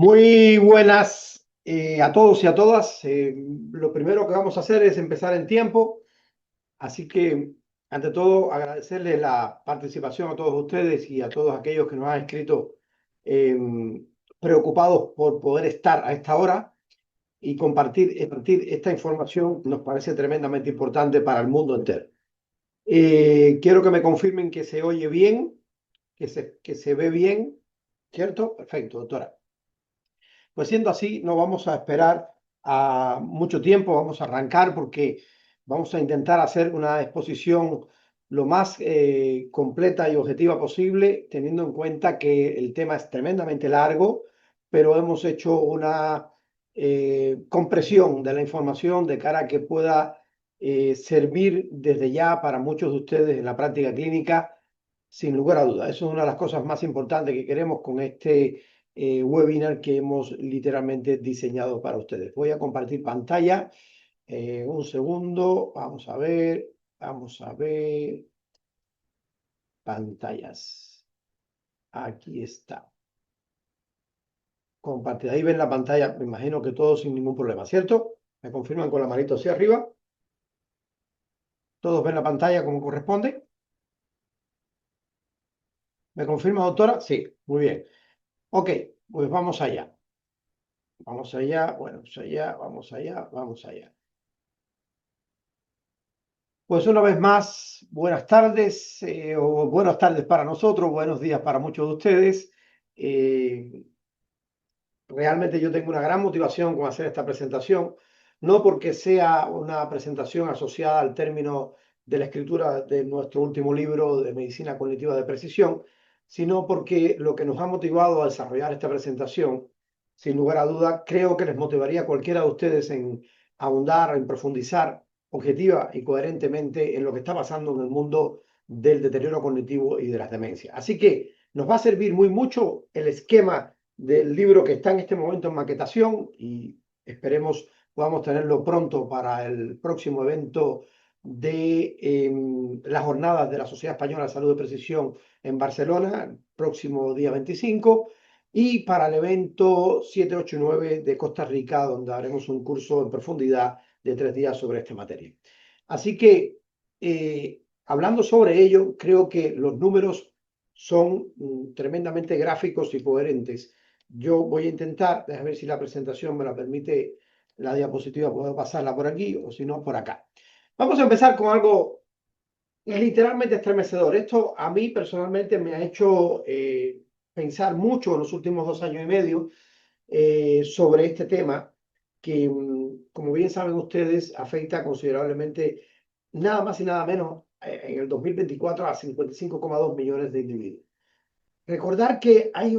Muy buenas a todos y a todas. Lo primero que vamos a hacer es empezar en tiempo, así que ante todo agradecerles la participación a todos ustedes y a todos aquellos que nos han escrito eh, preocupados por poder estar a esta hora y compartir esta información nos parece tremendamente importante para el mundo entero. Quiero que me confirmen que se oye bien, que se ve bien, ¿cierto? Perfecto, doctora. Pues siendo así, no vamos a esperar a mucho tiempo, vamos a arrancar porque vamos a intentar hacer una exposición lo más completa y objetiva posible, teniendo en cuenta que el tema es tremendamente largo, pero hemos hecho una compresión de la información de cara a que pueda servir desde ya para muchos de ustedes en la práctica clínica, sin lugar a dudas. Eso es una de las cosas más importantes que queremos con este webinar que hemos literalmente diseñado para ustedes. Voy a compartir pantalla. Un segundo. Vamos a ver. Pantallas. Aquí está. Compartir. Ahí ven la pantalla. Me imagino que todos sin ningún problema, ¿cierto? Me confirman con la manito hacia arriba. ¿Todos ven la pantalla como corresponde? ¿Me confirma, doctora? Sí, muy bien. Ok, pues vamos allá. Vamos allá, bueno, pues allá, vamos allá, vamos allá. Pues una vez más, buenas tardes, o buenas tardes para nosotros, buenos días para muchos de ustedes. Eh, Realmente yo tengo una gran motivación con hacer esta presentación, no porque sea una presentación asociada al término de la escritura de nuestro último libro de Medicina Cognitiva de Precisión, sino porque lo que nos ha motivado a desarrollar esta presentación, sin lugar a duda, creo que les motivaría a cualquiera de ustedes en ahondar, en profundizar objetiva y coherentemente en lo que está pasando en el mundo del deterioro cognitivo y de las demencias. Así que nos va a servir muy mucho el esquema del libro que está en este momento en maquetación y esperemos podamos tenerlo pronto para el próximo evento de las jornadas de la Sociedad Española de Salud de Precisión en Barcelona, el próximo día 25, y para el evento 7, 8 y 9 de Costa Rica, donde haremos un curso en profundidad de 3 días sobre esta materia. Así que, hablando sobre ello, creo que los números son tremendamente gráficos y coherentes. Yo voy a intentar, déjame ver si la presentación me la permite, la diapositiva, puedo pasarla por aquí o si no, por acá. Vamos a empezar con algo literalmente estremecedor. Esto a mí personalmente me ha hecho pensar mucho en los últimos 2 años y medio sobre este tema que, como bien saben ustedes, afecta considerablemente nada más y nada menos en el 2024 a 55,2 millones de individuos. Recordar que hay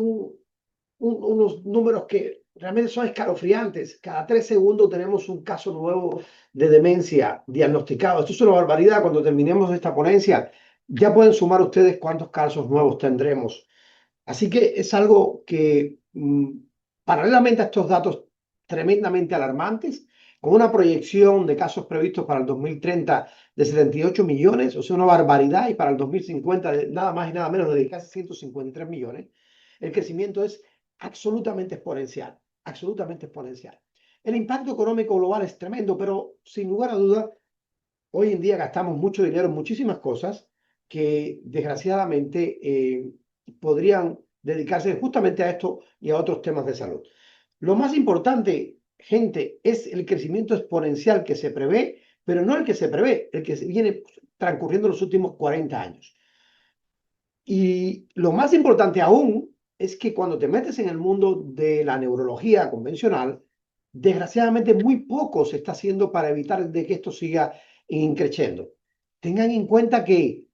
unos números que realmente son escalofriantes. Cada 3 segundos tenemos un caso nuevo de demencia diagnosticado. Esto es una barbaridad. Cuando terminemos esta ponencia, ya pueden sumar ustedes cuántos casos nuevos tendremos. Así que es algo que, paralelamente a estos datos tremendamente alarmantes, con una proyección de casos previstos para el 2030 de 78 millones, o sea, una barbaridad, y para el 2050 de nada más y nada menos de casi 153 millones, el crecimiento es absolutamente exponencial, absolutamente exponencial. El impacto económico global es tremendo, pero sin lugar a dudas, hoy en día gastamos mucho dinero en muchísimas cosas que desgraciadamente podrían dedicarse justamente a esto y a otros temas de salud. Lo más importante, gente, es el crecimiento exponencial que se prevé, pero no el que se prevé, el que se viene transcurriendo en los últimos 40 años. Y lo más importante aún es que cuando te metes en el mundo de la neurología convencional, desgraciadamente muy poco se está haciendo para evitar de que esto siga creciendo. Tengan en cuenta que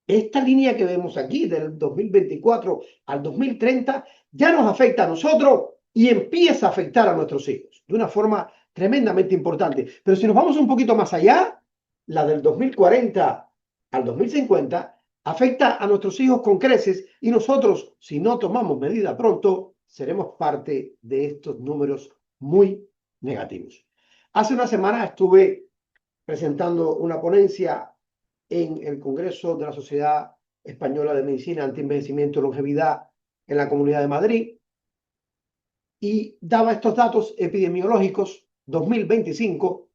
esta línea que vemos aquí, del 2024 al 2030, ya nos afecta a nosotros y empieza a afectar a nuestros hijos de una forma tremendamente importante. Pero si nos vamos un poquito más allá, la del 2040 al 2050 afecta a nuestros hijos con creces y nosotros, si no tomamos medida pronto, seremos parte de estos números muy negativos. Hace una semana estuve presentando una ponencia en el Congreso de la Sociedad Española de Medicina, Antienvejecimiento y Longevidad en la Comunidad de Madrid. y daba estos datos epidemiológicos 2025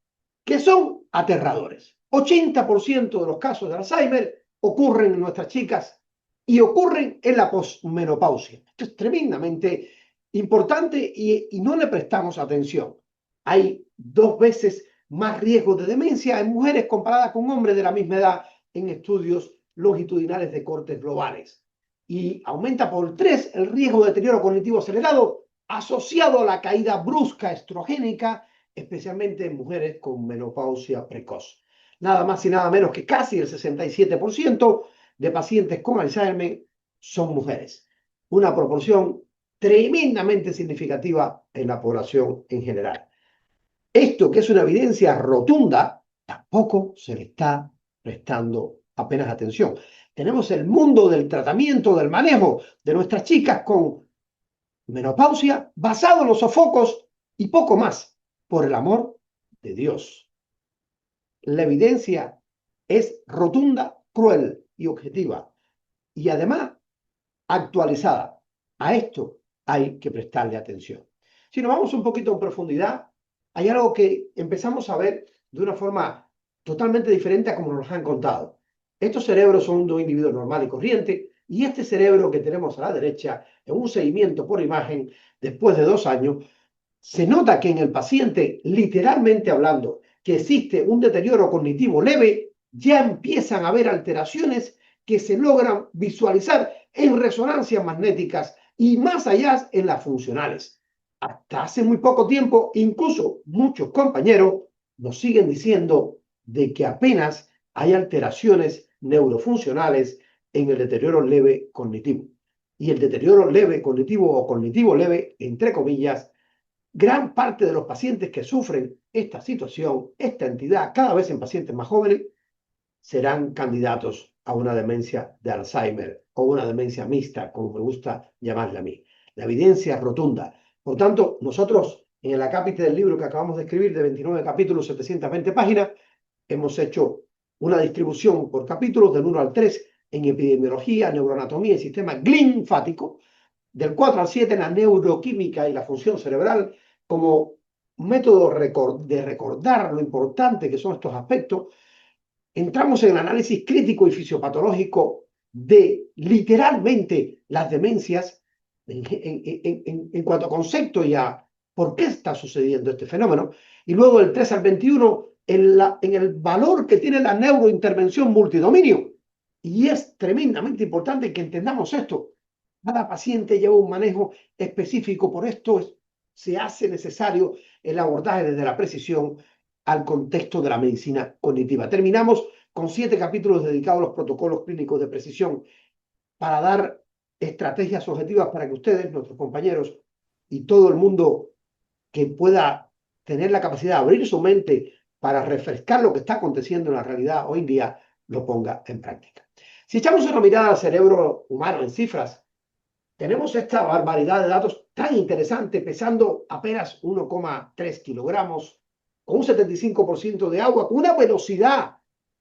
que son aterradores. 80% de los casos de Alzheimer ocurren en nuestras chicas y ocurren en la posmenopausia. Esto es tremendamente importante y no le prestamos atención. Hay 2 veces más riesgo de demencia en mujeres comparadas con hombres de la misma edad en estudios longitudinales de cortes globales. Y aumenta por 3 el riesgo de deterioro cognitivo acelerado asociado a la caída brusca estrogénica, especialmente en mujeres con menopausia precoz. Nada más y nada menos que casi el 67% de pacientes con Alzheimer son mujeres. Una proporción tremendamente significativa en la población en general. Esto, que es una evidencia rotunda, tampoco se le está prestando apenas atención. Tenemos el mundo del tratamiento, del manejo de nuestras chicas con menopausia basado en los sofocos y poco más, por el amor de Dios. La evidencia es rotunda, cruel y objetiva, y además actualizada. A esto hay que prestarle atención. Si nos vamos un poquito en profundidad, hay algo que empezamos a ver de una forma totalmente diferente a como nos han contado. Estos cerebros son de un individuo normal y corriente, y este cerebro que tenemos a la derecha, en un seguimiento por imagen, después de 2 años, se nota que en el paciente, literalmente hablando, que existe un deterioro cognitivo leve, ya empiezan a haber alteraciones que se logran visualizar en resonancias magnéticas y más allá en las funcionales. Hasta hace muy poco tiempo, incluso muchos compañeros nos siguen diciendo de que apenas hay alteraciones neurofuncionales en el deterioro leve cognitivo. Y el deterioro leve cognitivo o cognitivo leve, entre comillas, gran parte de los pacientes que sufren esta situación, esta entidad, cada vez en pacientes más jóvenes, serán candidatos a una demencia de Alzheimer o una demencia mixta, como me gusta llamarla a mí. La evidencia es rotunda. Por tanto, nosotros en el acápite del libro que acabamos de escribir, de 29 capítulos, 720 páginas, hemos hecho una distribución por capítulos del 1 al 3 en epidemiología, neuroanatomía y sistema linfático, del 4 al 7 en la neuroquímica y la función cerebral, como método de recordar lo importante que son estos aspectos. Entramos en el análisis crítico y fisiopatológico de literalmente las demencias en cuanto a concepto y a por qué está sucediendo este fenómeno. Y luego del 3 al 21 en el valor que tiene la neurointervención multidominio. Y es tremendamente importante que entendamos esto. Cada paciente lleva un manejo específico, por esto se hace necesario el abordaje desde la precisión al contexto de la medicina cognitiva. Terminamos con 7 capítulos dedicados a los protocolos clínicos de precisión para dar estrategias objetivas para que ustedes, nuestros compañeros y todo el mundo que pueda tener la capacidad de abrir su mente para refrescar lo que está aconteciendo en la realidad hoy en día, lo ponga en práctica. Si echamos una mirada al cerebro humano en cifras, tenemos esta barbaridad de datos tan interesante, pesando apenas 1,3 kilogramos, con un 75% de agua, con una velocidad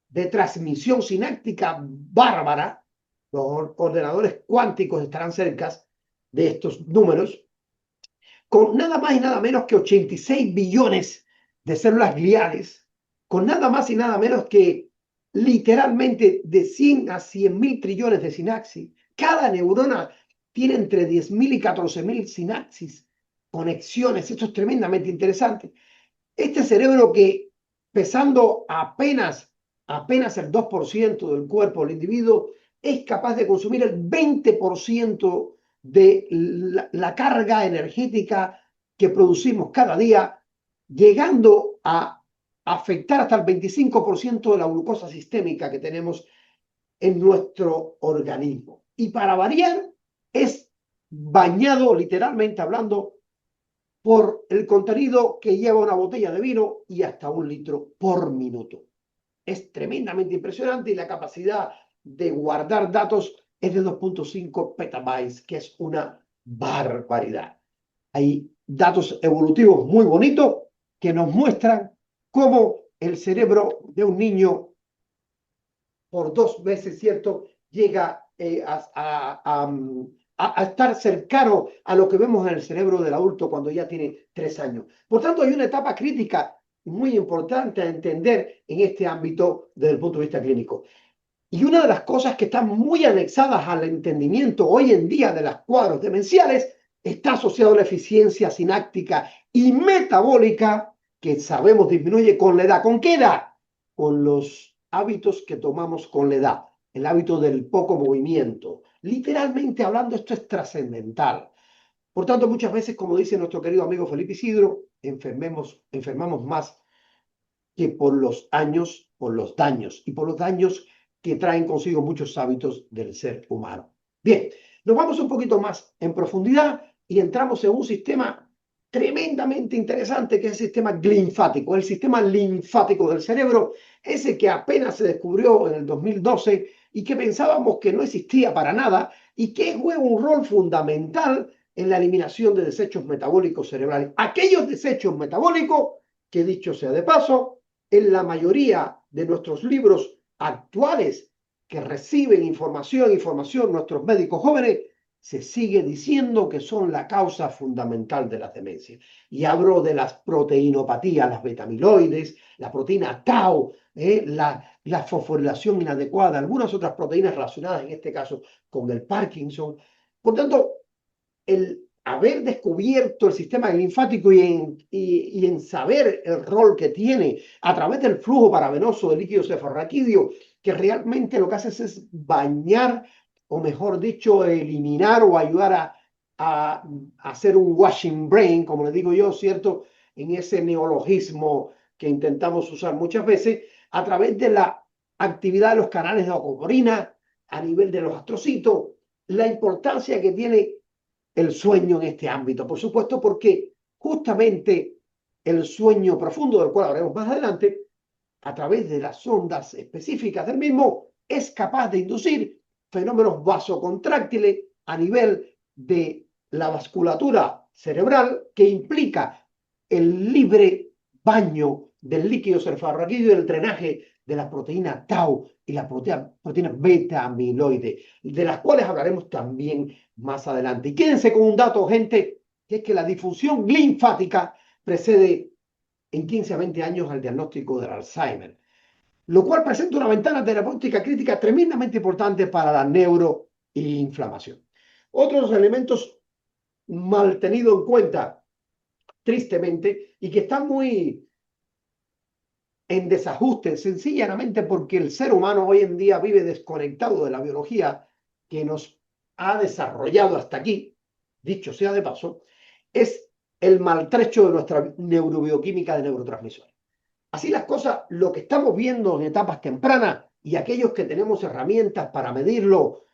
de transmisión sináptica bárbara. Los ordenadores cuánticos estarán cerca de estos números, con nada más y nada menos que 86 billones de células gliales, con nada más y nada menos que literalmente de 100 a 100.000 trillones de sinapsis. Cada neurona tiene entre 10.000 y 14.000 sinapsis, conexiones. Esto es tremendamente interesante. Este cerebro que pesando apenas el 2% del cuerpo del individuo, es capaz de consumir el 20% de la carga energética que producimos cada día, llegando a afectar hasta el 25% de la glucosa sistémica que tenemos en nuestro organismo. Y para variar, es bañado, literalmente hablando, por el contenido que lleva una botella de vino y hasta 1 litro por minuto. Es tremendamente impresionante y la capacidad de guardar datos es de 2,5 petabytes, que es una barbaridad. Hay datos evolutivos muy bonitos que nos muestran cómo el cerebro de un niño por 2 veces, ¿cierto?, llega a estar cercano a lo que vemos en el cerebro del adulto cuando ya tiene 3 años. Por tanto, hay una etapa crítica muy importante a entender en este ámbito desde el punto de vista clínico. Y una de las cosas que están muy anexadas al entendimiento hoy en día de los cuadros demenciales está asociado a la eficiencia sináptica y metabólica que sabemos disminuye con la edad. ¿Con qué edad? Con los hábitos que tomamos con la edad, el hábito del poco movimiento. Literalmente hablando, esto es trascendental. Por tanto, muchas veces, como dice nuestro querido amigo Felipe Isidro, enfermamos más que por los años, por los daños y por los daños que traen consigo muchos hábitos del ser humano. Bien, nos vamos un poquito más en profundidad y entramos en un sistema tremendamente interesante que es el sistema linfático, el sistema linfático del cerebro, ese que apenas se descubrió en el 2012 y que pensábamos que no existía para nada y que juega un rol fundamental en la eliminación de desechos metabólicos cerebrales. Aquellos desechos metabólicos que, dicho sea de paso, en la mayoría de nuestros libros actuales que reciben información nuestros médicos jóvenes, se sigue diciendo que son la causa fundamental de las demencias. Y hablo de las proteinopatías, las betamiloides, la proteína tau, la fosforilación inadecuada, algunas otras proteínas relacionadas en este caso con el Parkinson. Por tanto, el haber descubierto el sistema linfático y en saber el rol que tiene a través del flujo paravenoso del líquido cefalorraquídeo, que realmente lo que hace es bañar, o mejor dicho, eliminar o ayudar a hacer un washing brain, como le digo yo, ¿cierto? En ese neologismo que intentamos usar muchas veces, a través de la actividad de los canales de ocorina a nivel de los astrocitos, la importancia que tiene el sueño en este ámbito, por supuesto, porque justamente el sueño profundo, del cual hablaremos más adelante, a través de las ondas específicas del mismo, es capaz de inducir fenómenos vasocontráctiles a nivel de la vasculatura cerebral que implica el libre baño del líquido cefalorraquídeo y el drenaje de la proteína tau y la proteína beta amiloide, de las cuales hablaremos también más adelante. Y quédense con un dato, gente, que es que la disfunción linfática precede en 15 a 20 años al diagnóstico del Alzheimer, lo cual presenta una ventana terapéutica crítica tremendamente importante para la neuroinflamación. Otros elementos mal tenidos en cuenta, tristemente, y que están muy en desajuste, sencillamente porque el ser humano hoy en día vive desconectado de la biología que nos ha desarrollado hasta aquí, dicho sea de paso, es el maltrecho de nuestra neurobioquímica de neurotransmisores. Así las cosas, lo que estamos viendo en etapas tempranas y aquellos que tenemos herramientas para medirlo,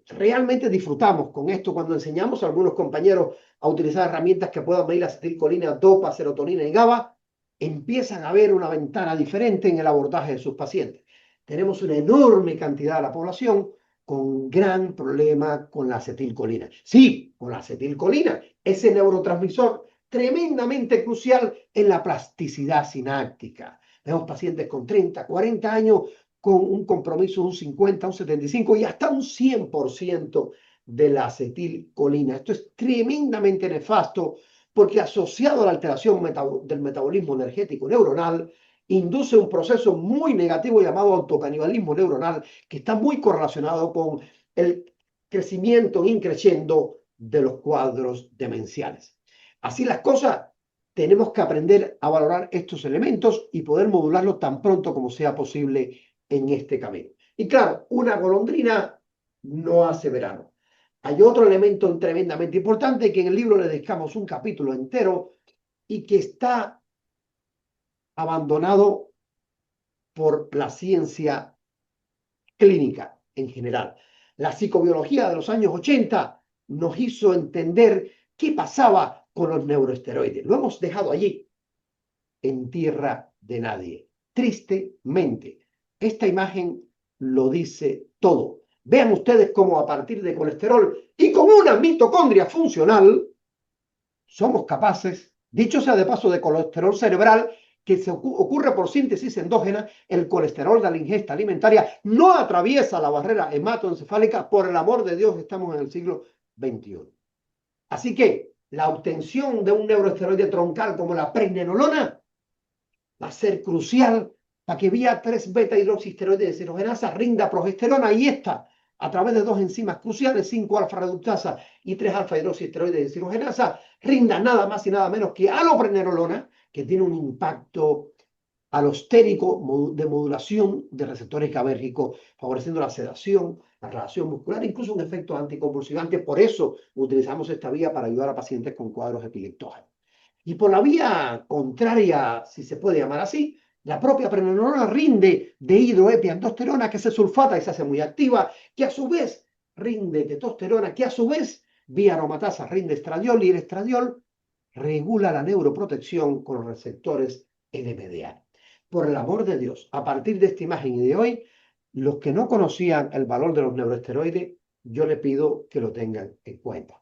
realmente disfrutamos con esto cuando enseñamos a algunos compañeros a utilizar herramientas que puedan medir acetilcolina, dopa, serotonina y GABA, empiezan a ver una ventana diferente en el abordaje de sus pacientes. Tenemos una enorme cantidad de la población con gran problema con la acetilcolina. Sí, con la acetilcolina, ese neurotransmisor tremendamente crucial en la plasticidad sináptica. Vemos pacientes con 30, 40 años con un compromiso de un 50, un 75 y hasta un 100% de la acetilcolina. Esto es tremendamente nefasto porque asociado a la alteración del metabolismo energético neuronal, induce un proceso muy negativo llamado autocanibalismo neuronal, que está muy correlacionado con el crecimiento increciendo de los cuadros demenciales. Así las cosas, tenemos que aprender a valorar estos elementos y poder modularlos tan pronto como sea posible en este camino. Y claro, una golondrina no hace verano. Hay otro elemento tremendamente importante que en el libro le dedicamos un capítulo entero y que está abandonado por la ciencia clínica en general. La psicobiología de los años 80 nos hizo entender qué pasaba con los neuroesteroides. Lo hemos dejado allí, en tierra de nadie. Tristemente, esta imagen lo dice todo. Vean ustedes cómo a partir de colesterol y con una mitocondria funcional somos capaces, dicho sea de paso, de colesterol cerebral que se ocurre por síntesis endógena. El colesterol de la ingesta alimentaria no atraviesa la barrera hematoencefálica. Por el amor de Dios, estamos en el siglo XXI. Así que la obtención de un neuroesteroide troncal como la pregnenolona va a ser crucial para que vía 3-beta hidroxisteroide deshidrogenasa rinda progesterona y esta, a través de dos enzimas cruciales, 5-alfa reductasa y 3-alfa hidroxisteroide deshidrogenasa, rinda nada más y nada menos que alopregnenolona, que tiene un impacto alostérico de modulación de receptores GABérgicos, favoreciendo la sedación, la relajación muscular, incluso un efecto anticonvulsivante. Por eso utilizamos esta vía para ayudar a pacientes con cuadros epileptógenos. Y por la vía contraria, si se puede llamar así, la propia pregnenolona rinde dehidroepiandrosterona, que se sulfata y se hace muy activa, que a su vez rinde testosterona, que a su vez, vía aromatasa, rinde estradiol, y el estradiol regula la neuroprotección con los receptores NMDA. Por el amor de Dios, a partir de esta imagen y de hoy, los que no conocían el valor de los neuroesteroides, yo les pido que lo tengan en cuenta.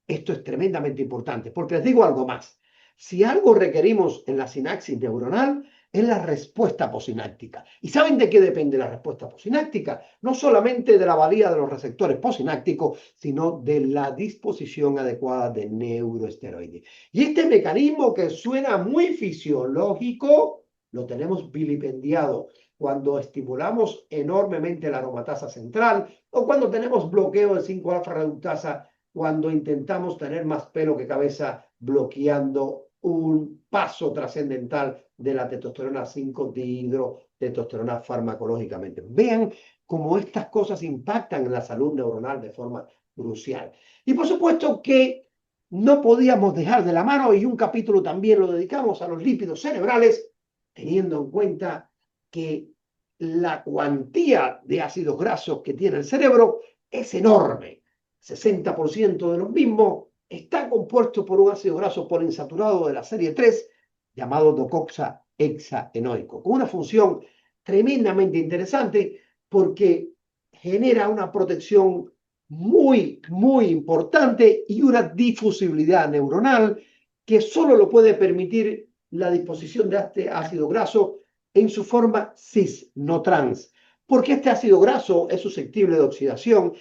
Esto es tremendamente importante, porque les digo algo más. Si algo requerimos en la sinapsis neuronal, es la respuesta posináptica. ¿Y saben de qué depende la respuesta posináptica? No solamente de la valía de los receptores posinápticos, sino de la disposición adecuada de neuroesteroides. Y este mecanismo, que suena muy fisiológico, lo tenemos vilipendiado cuando estimulamos enormemente la aromatasa central o cuando tenemos bloqueo de 5-alfa reductasa, cuando intentamos tener más pelo que cabeza bloqueando un paso trascendental de la testosterona 5-dihidrotestosterona farmacológicamente. Vean cómo estas cosas impactan en la salud neuronal de forma crucial. Y por supuesto que no podíamos dejar de la mano, y un capítulo también lo dedicamos a los lípidos cerebrales, teniendo en cuenta que la cuantía de ácidos grasos que tiene el cerebro es enorme. 60% de los mismos está compuesto por un ácido graso poliinsaturado de la serie 3 llamado docoxahexaenoico, con una función tremendamente interesante porque genera una protección muy, muy importante y una difusibilidad neuronal que solo lo puede permitir la disposición de este ácido graso en su forma cis, no trans, porque este ácido graso es susceptible de oxidación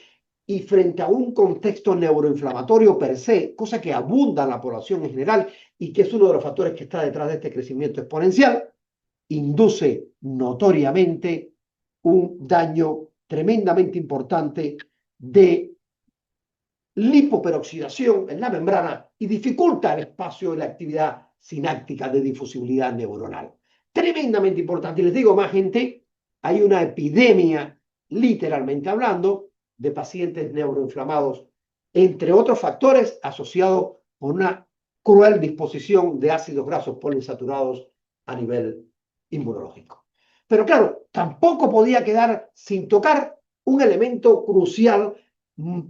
y frente a un contexto neuroinflamatorio per se, cosa que abunda en la población en general y que es uno de los factores que está detrás de este crecimiento exponencial, induce notoriamente un daño tremendamente importante de lipoperoxidación en la membrana y dificulta el espacio y la actividad sináptica de difusibilidad neuronal. Tremendamente importante. Y les digo más, gente, hay una epidemia, literalmente hablando, de pacientes neuroinflamados, entre otros factores asociados con una cruel disposición de ácidos grasos poliinsaturados a nivel inmunológico. Pero claro, tampoco podía quedar sin tocar un elemento crucial,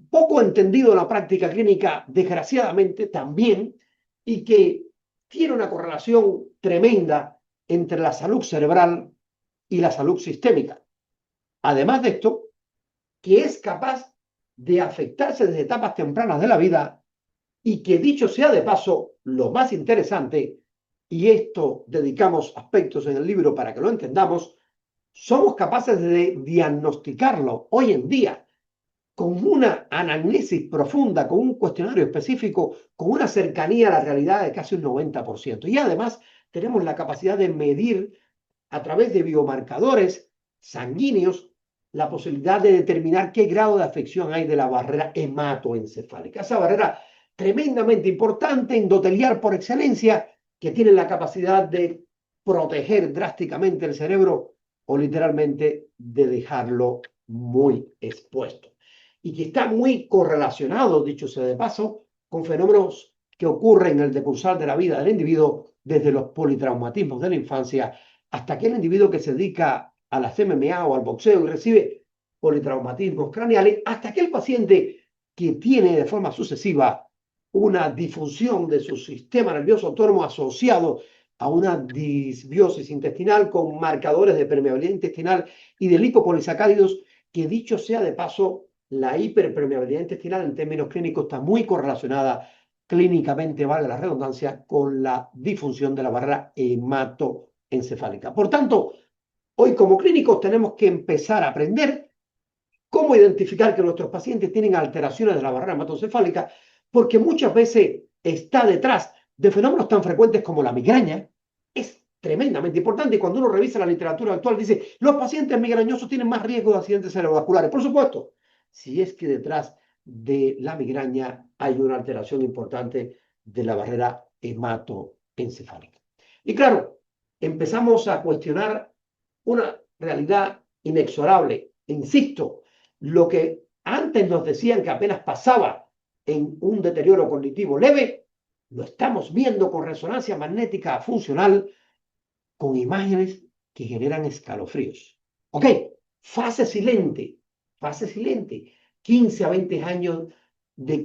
poco entendido en la práctica clínica, desgraciadamente también, y que tiene una correlación tremenda entre la salud cerebral y la salud sistémica. Además de esto, que es capaz de afectarse desde etapas tempranas de la vida y que, dicho sea de paso, lo más interesante, y esto dedicamos aspectos en el libro para que lo entendamos, somos capaces de diagnosticarlo hoy en día con una anamnesis profunda, con un cuestionario específico, con una cercanía a la realidad de casi un 90%. Y además tenemos la capacidad de medir a través de biomarcadores sanguíneos la posibilidad de determinar qué grado de afección hay de la barrera hematoencefálica. Esa barrera tremendamente importante, endotelial por excelencia, que tiene la capacidad de proteger drásticamente el cerebro o literalmente de dejarlo muy expuesto. Y que está muy correlacionado, dicho sea de paso, con fenómenos que ocurren en el decursar de la vida del individuo, desde los politraumatismos de la infancia hasta aquel individuo que se dedica a las MMA o al boxeo y recibe politraumatismos craneales, hasta aquel paciente que tiene de forma sucesiva una disfunción de su sistema nervioso autónomo asociado a una disbiosis intestinal con marcadores de permeabilidad intestinal y de lipopolisacáridos, que, dicho sea de paso, la hiperpermeabilidad intestinal en términos clínicos está muy correlacionada clínicamente, valga la redundancia, con la disfunción de la barrera hematoencefálica. Por tanto, hoy como clínicos tenemos que empezar a aprender cómo identificar que nuestros pacientes tienen alteraciones de la barrera hematoencefálica, porque muchas veces está detrás de fenómenos tan frecuentes como la migraña. Es tremendamente importante y cuando uno revisa la literatura actual dice, los pacientes migrañosos tienen más riesgo de accidentes cerebrovasculares. Por supuesto, si es que detrás de la migraña hay una alteración importante de la barrera hematoencefálica. Y claro, empezamos a cuestionar una realidad inexorable. Insisto, lo que antes nos decían que apenas pasaba en un deterioro cognitivo leve, lo estamos viendo con resonancia magnética funcional, con imágenes que generan escalofríos. Ok, fase silente, 15 a 20 años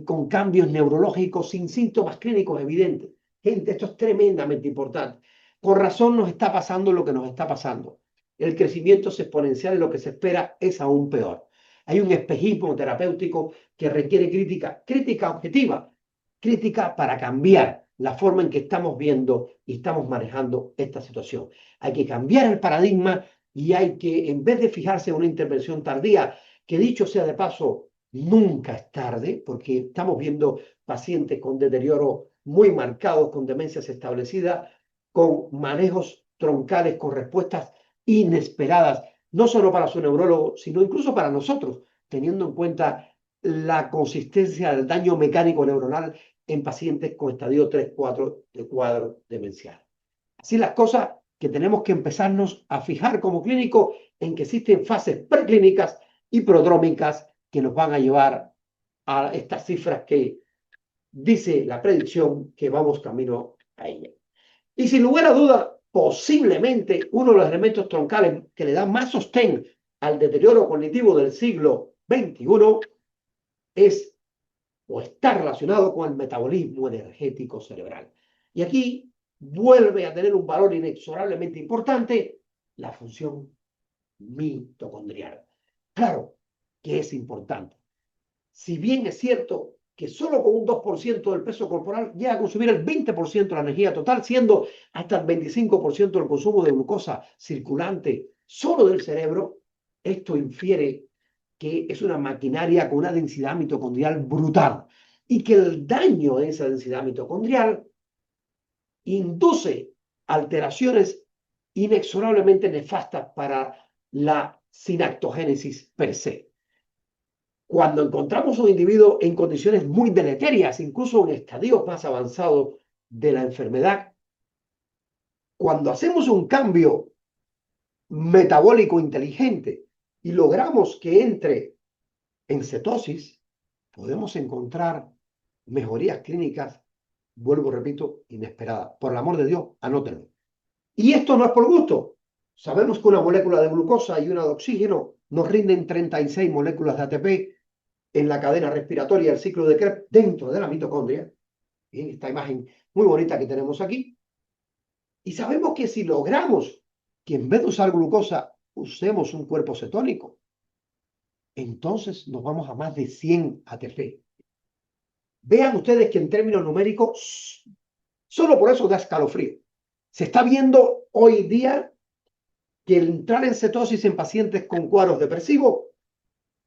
con cambios neurológicos sin síntomas clínicos evidentes. Gente, esto es tremendamente importante. Con razón nos está pasando lo que nos está pasando. El crecimiento es exponencial y lo que se espera es aún peor. Hay un espejismo terapéutico que requiere crítica objetiva, crítica para cambiar la forma en que estamos viendo y estamos manejando esta situación. Hay que cambiar el paradigma y hay que, en vez de fijarse en una intervención tardía, que dicho sea de paso, nunca es tarde, porque estamos viendo pacientes con deterioro muy marcados, con demencias establecidas, con manejos troncales, con respuestas inesperadas, no solo para su neurólogo, sino incluso para nosotros, teniendo en cuenta la consistencia del daño mecánico neuronal en pacientes con estadio 3-4 de cuadro demencial. Así las cosas que tenemos que empezarnos a fijar como clínico en que existen fases preclínicas y prodrómicas que nos van a llevar a estas cifras que dice la predicción que vamos camino a ella. Y sin lugar a duda, posiblemente uno de los elementos troncales que le da más sostén al deterioro cognitivo del siglo XXI es o está relacionado con el metabolismo energético cerebral. Y aquí vuelve a tener un valor inexorablemente importante la función mitocondrial. Claro que es importante. Si bien es cierto que solo con un 2% del peso corporal llega a consumir el 20% de la energía total, siendo hasta el 25% del consumo de glucosa circulante solo del cerebro, esto infiere que es una maquinaria con una densidad mitocondrial brutal y que el daño de esa densidad mitocondrial induce alteraciones inexorablemente nefastas para la sinaptogénesis per se. Cuando encontramos un individuo en condiciones muy deleterias, incluso en estadios más avanzados de la enfermedad, cuando hacemos un cambio metabólico inteligente y logramos que entre en cetosis, podemos encontrar mejorías clínicas, vuelvo, repito, inesperadas. Por el amor de Dios, anótenlo. Y esto no es por gusto. Sabemos que una molécula de glucosa y una de oxígeno nos rinden 36 moléculas de ATP en la cadena respiratoria, el ciclo de Krebs, dentro de la mitocondria. Bien, esta imagen muy bonita que tenemos aquí. Y sabemos que si logramos que en vez de usar glucosa, usemos un cuerpo cetónico, entonces nos vamos a más de 100 ATP. Vean ustedes que en términos numéricos, solo por eso da escalofrío. Se está viendo hoy día que el entrar en cetosis en pacientes con cuadros depresivos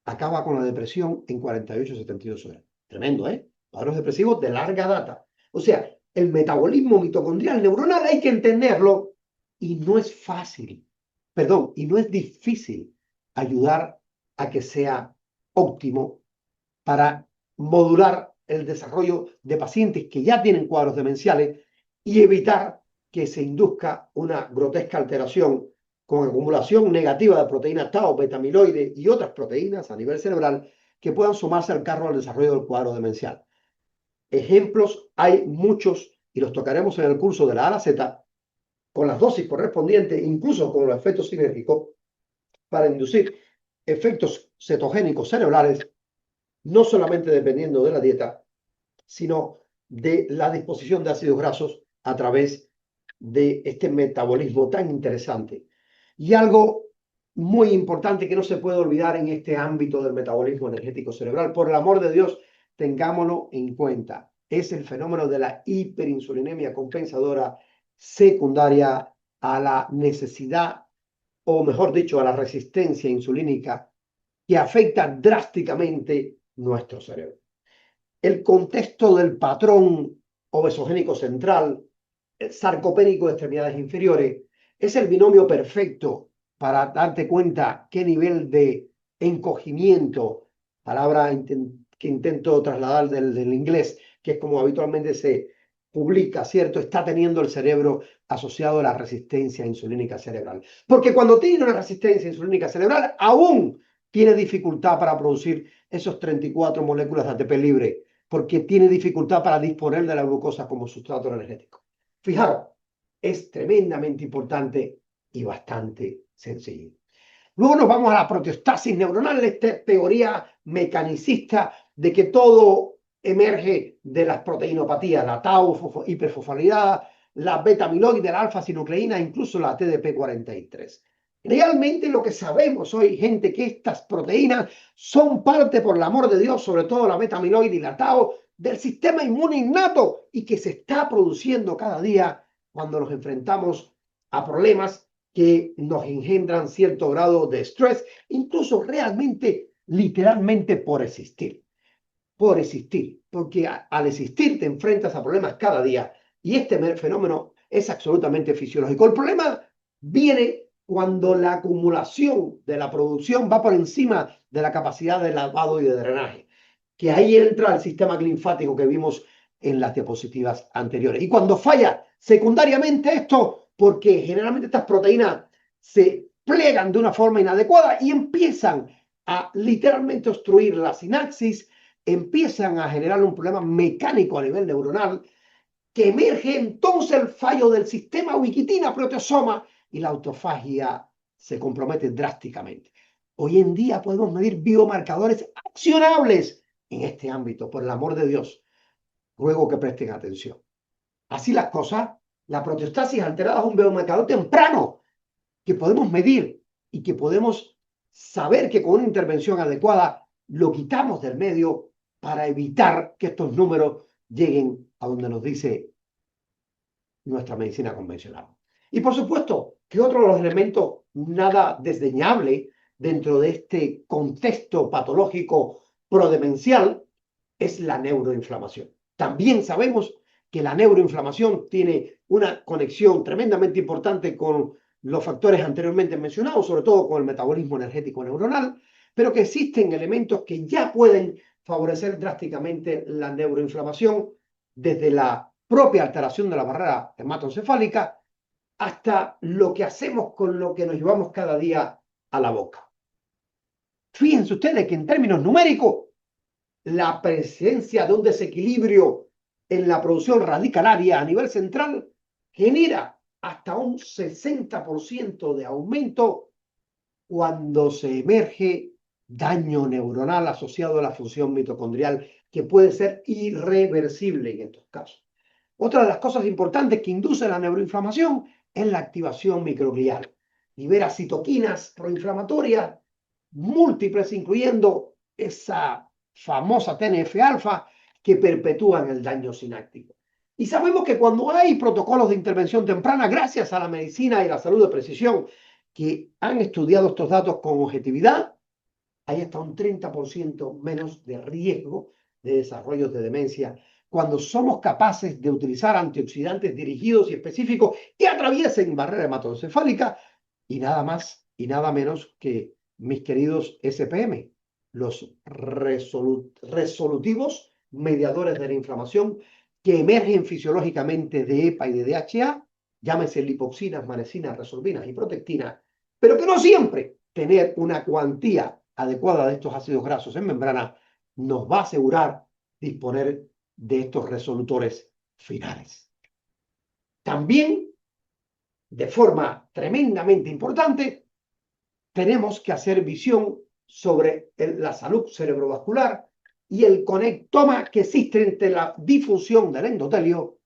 acaba con la depresión en 48 a 72 horas. Tremendo, ¿eh? Cuadros depresivos de larga data. O sea, el metabolismo mitocondrial neuronal hay que entenderlo y no es fácil, perdón, y no es difícil ayudar a que sea óptimo para modular el desarrollo de pacientes que ya tienen cuadros demenciales y evitar que se induzca una grotesca alteración con acumulación negativa de proteína tau, beta-amiloide y otras proteínas a nivel cerebral que puedan sumarse al carro al desarrollo del cuadro demencial. Ejemplos hay muchos y los tocaremos en el curso de la A a la Z con las dosis correspondientes, incluso con los efectos sinérgicos, para inducir efectos cetogénicos cerebrales, no solamente dependiendo de la dieta, sino de la disposición de ácidos grasos a través de este metabolismo tan interesante. Y algo muy importante que no se puede olvidar en este ámbito del metabolismo energético cerebral, por el amor de Dios, tengámoslo en cuenta, es el fenómeno de la hiperinsulinemia compensadora secundaria a la necesidad, o mejor dicho, a la resistencia insulínica que afecta drásticamente nuestro cerebro. El contexto del patrón obesogénico central, sarcopénico de extremidades inferiores, es el binomio perfecto para darte cuenta qué nivel de encogimiento, palabra que intento trasladar del inglés, que es como habitualmente se publica, ¿cierto? Está teniendo el cerebro asociado a la resistencia insulínica cerebral. Porque cuando tiene una resistencia insulínica cerebral, aún tiene dificultad para producir esos 34 moléculas de ATP libre, porque tiene dificultad para disponer de la glucosa como sustrato energético. Fijaros, es tremendamente importante y bastante sencillo. Luego nos vamos a la proteostasis neuronal, esta teoría mecanicista de que todo emerge de las proteinopatías, la tau hiperfosfolipidada, la beta-amiloide, la alfa-sinucleína, incluso la TDP-43. Realmente lo que sabemos hoy, gente, que estas proteínas son parte, por el amor de Dios, sobre todo la beta-amiloide y la tau, del sistema inmune innato y que se está produciendo cada día cuando nos enfrentamos a problemas que nos engendran cierto grado de estrés, incluso realmente, literalmente por existir. Por existir, porque al existir te enfrentas a problemas cada día y este fenómeno es absolutamente fisiológico. El problema viene cuando la acumulación de la producción va por encima de la capacidad de lavado y de drenaje, que ahí entra el sistema linfático que vimos en las diapositivas anteriores. Y cuando falla secundariamente esto, porque generalmente estas proteínas se plegan de una forma inadecuada y empiezan a literalmente obstruir la sinapsis, empiezan a generar un problema mecánico a nivel neuronal, que emerge entonces el fallo del sistema ubiquitina proteasoma y la autofagia se compromete drásticamente. Hoy en día podemos medir biomarcadores accionables en este ámbito, por el amor de Dios. Ruego que presten atención. Así las cosas, la proteostasis alterada es un biomarcador temprano que podemos medir y que podemos saber que con una intervención adecuada lo quitamos del medio para evitar que estos números lleguen a donde nos dice nuestra medicina convencional. Y por supuesto que otro de los elementos nada desdeñable dentro de este contexto patológico prodemencial es la neuroinflamación. También sabemos que la neuroinflamación tiene una conexión tremendamente importante con los factores anteriormente mencionados, sobre todo con el metabolismo energético neuronal, pero que existen elementos que ya pueden favorecer drásticamente la neuroinflamación, desde la propia alteración de la barrera hematoencefálica hasta lo que hacemos con lo que nos llevamos cada día a la boca. Fíjense ustedes que en términos numéricos, la presencia de un desequilibrio en la producción radicalaria a nivel central genera hasta un 60% de aumento cuando se emerge daño neuronal asociado a la función mitocondrial, que puede ser irreversible en estos casos. Otra de las cosas importantes que induce la neuroinflamación es la activación microglial. Libera citoquinas proinflamatorias múltiples, incluyendo esa famosa TNF-alfa, que perpetúan el daño sináptico. Y sabemos que cuando hay protocolos de intervención temprana, gracias a la medicina y la salud de precisión, que han estudiado estos datos con objetividad, hay hasta un 30% menos de riesgo de desarrollos de demencia cuando somos capaces de utilizar antioxidantes dirigidos y específicos que atraviesen barrera hematoencefálica y nada más y nada menos que mis queridos SPM, los resolutivos mediadores de la inflamación que emergen fisiológicamente de EPA y de DHA, llámese lipoxinas, manesinas, resorbinas y protectina, pero que no siempre tener una cuantía adecuada de estos ácidos grasos en membrana nos va a asegurar disponer de estos resolutores finales. También, de forma tremendamente importante, tenemos que hacer visión sobre la salud cerebrovascular y el conectoma que existe entre la disfunción del endotelio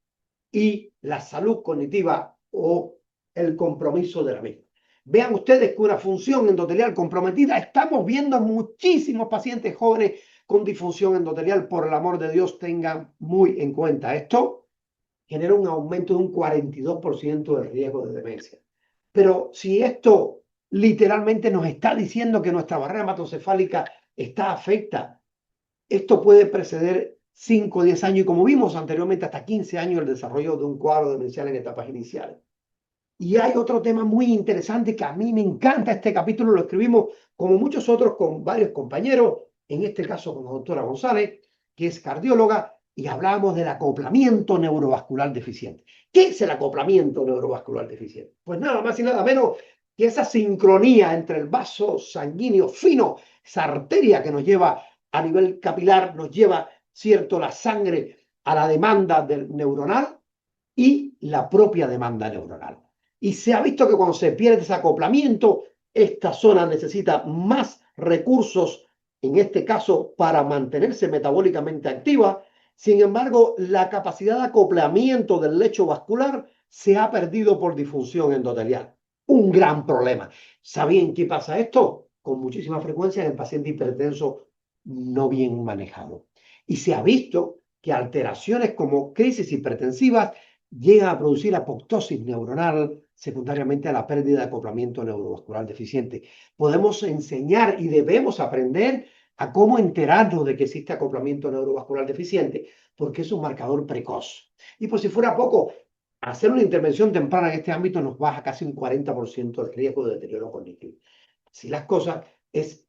y la salud cognitiva o el compromiso de la misma. Vean ustedes que una función endotelial comprometida, estamos viendo muchísimos pacientes jóvenes con disfunción endotelial. Por el amor de Dios, tengan muy en cuenta esto. Genera un aumento de un 42% del riesgo de demencia. Pero si esto literalmente nos está diciendo que nuestra barrera hematocefálica está afecta. Esto puede preceder 5 o 10 años y como vimos anteriormente, hasta 15 años el desarrollo de un cuadro demencial en etapas iniciales. Y hay otro tema muy interesante que a mí me encanta este capítulo, lo escribimos como muchos otros con varios compañeros, en este caso con la doctora González, que es cardióloga, y hablábamos del acoplamiento neurovascular deficiente. ¿Qué es el acoplamiento neurovascular deficiente? Pues nada más y nada menos que esa sincronía entre el vaso sanguíneo fino, esa arteria que nos lleva a nivel capilar, nos lleva, cierto, la sangre a la demanda del neuronal y la propia demanda neuronal. Y se ha visto que cuando se pierde ese acoplamiento, esta zona necesita más recursos, en este caso, para mantenerse metabólicamente activa. Sin embargo, la capacidad de acoplamiento del lecho vascular se ha perdido por disfunción endotelial. Un gran problema. ¿Sabían qué pasa esto? Con muchísima frecuencia en el paciente hipertenso no bien manejado. Y se ha visto que alteraciones como crisis hipertensivas llegan a producir apoptosis neuronal, secundariamente a la pérdida de acoplamiento neurovascular deficiente. Podemos enseñar y debemos aprender a cómo enterarnos de que existe acoplamiento neurovascular deficiente, porque es un marcador precoz. Y por si fuera poco, hacer una intervención temprana en este ámbito nos baja casi un 40% el riesgo de deterioro cognitivo. Si las cosas, es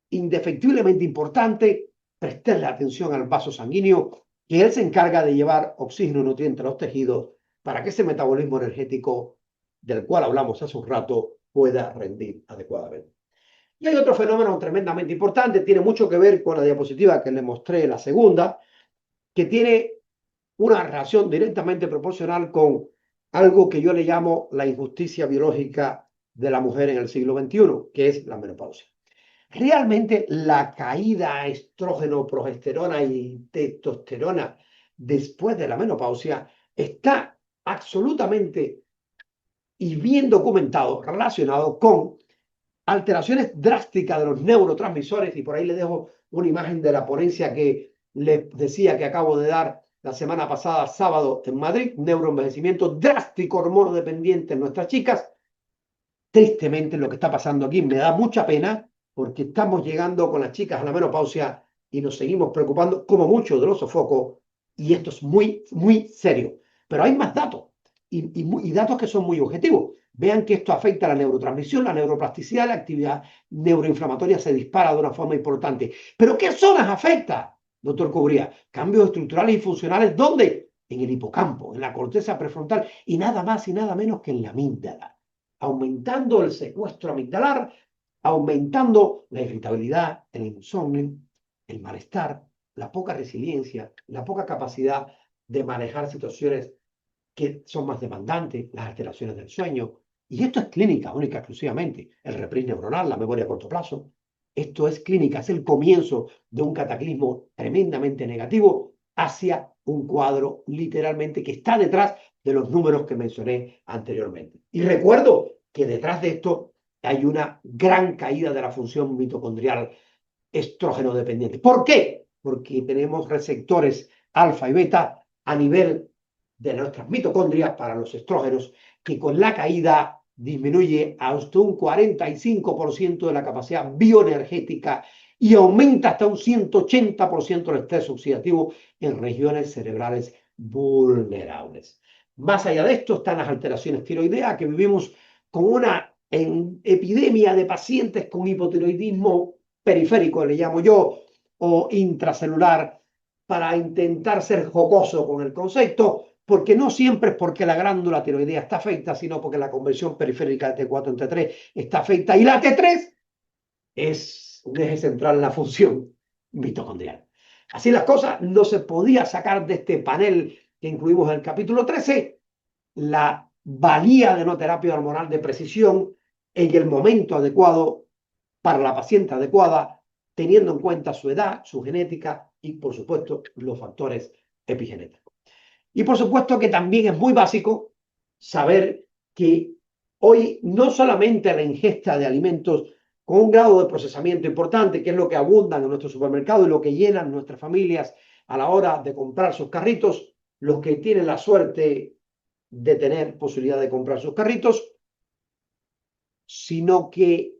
indefectiblemente importante prestarle atención al vaso sanguíneo, que él se encarga de llevar oxígeno y nutrientes a los tejidos para que ese metabolismo energético del cual hablamos hace un rato pueda rendir adecuadamente. Y hay otro fenómeno tremendamente importante, tiene mucho que ver con la diapositiva que le mostré, la segunda, que tiene una relación directamente proporcional con algo que yo le llamo la injusticia biológica de la mujer en el siglo XXI, que es la menopausia. Realmente la caída a estrógeno, progesterona y testosterona después de la menopausia está absolutamente y bien documentado, relacionado con alteraciones drásticas de los neurotransmisores, y por ahí le dejo una imagen de la ponencia que les decía que acabo de dar la semana pasada, sábado, en Madrid, neuroenvejecimiento drástico, hormonodependiente en nuestras chicas. Tristemente lo que está pasando aquí me da mucha pena porque estamos llegando con las chicas a la menopausia y nos seguimos preocupando como mucho de los sofocos y esto es muy, muy serio. Pero hay más datos y datos que son muy objetivos. Vean que esto afecta a la neurotransmisión, la neuroplasticidad, la actividad neuroinflamatoria se dispara de una forma importante. ¿Pero qué zonas afecta, doctor Cubría? Cambios estructurales y funcionales, ¿dónde? En el hipocampo, en la corteza prefrontal y nada más y nada menos que en la amígdala, aumentando el secuestro amigdalar, aumentando la irritabilidad, el insomnio, el malestar, la poca resiliencia, la poca capacidad de manejar situaciones que son más demandantes, las alteraciones del sueño. Y esto es clínica, única, exclusivamente. El reprise neuronal, la memoria a corto plazo. Esto es clínica, es el comienzo de un cataclismo tremendamente negativo hacia un cuadro literalmente que está detrás de los números que mencioné anteriormente. Y recuerdo que detrás de esto hay una gran caída de la función mitocondrial estrógeno dependiente. ¿Por qué? Porque tenemos receptores alfa y beta a nivel de nuestras mitocondrias para los estrógenos, que con la caída disminuye hasta un 45% de la capacidad bioenergética y aumenta hasta un 180% el estrés oxidativo en regiones cerebrales vulnerables. Más allá de esto están las alteraciones tiroideas, que vivimos con una epidemia de pacientes con hipotiroidismo periférico, le llamo yo, o intracelular, para intentar ser jocoso con el concepto, porque no siempre es porque la glándula tiroidea está afecta, sino porque la conversión periférica de T4 en T3 está afecta, y la T3 es un eje central en la función mitocondrial. Así las cosas, no se podía sacar de este panel que incluimos en el capítulo 13 la valía de una terapia hormonal de precisión en el momento adecuado para la paciente adecuada, teniendo en cuenta su edad, su genética y, por supuesto, los factores epigenéticos. Y, por supuesto, que también es muy básico saber que hoy no solamente la ingesta de alimentos con un grado de procesamiento importante, que es lo que abundan en nuestro supermercado y lo que llenan nuestras familias a la hora de comprar sus carritos, los que tienen la suerte de tener posibilidad de comprar sus carritos, sino que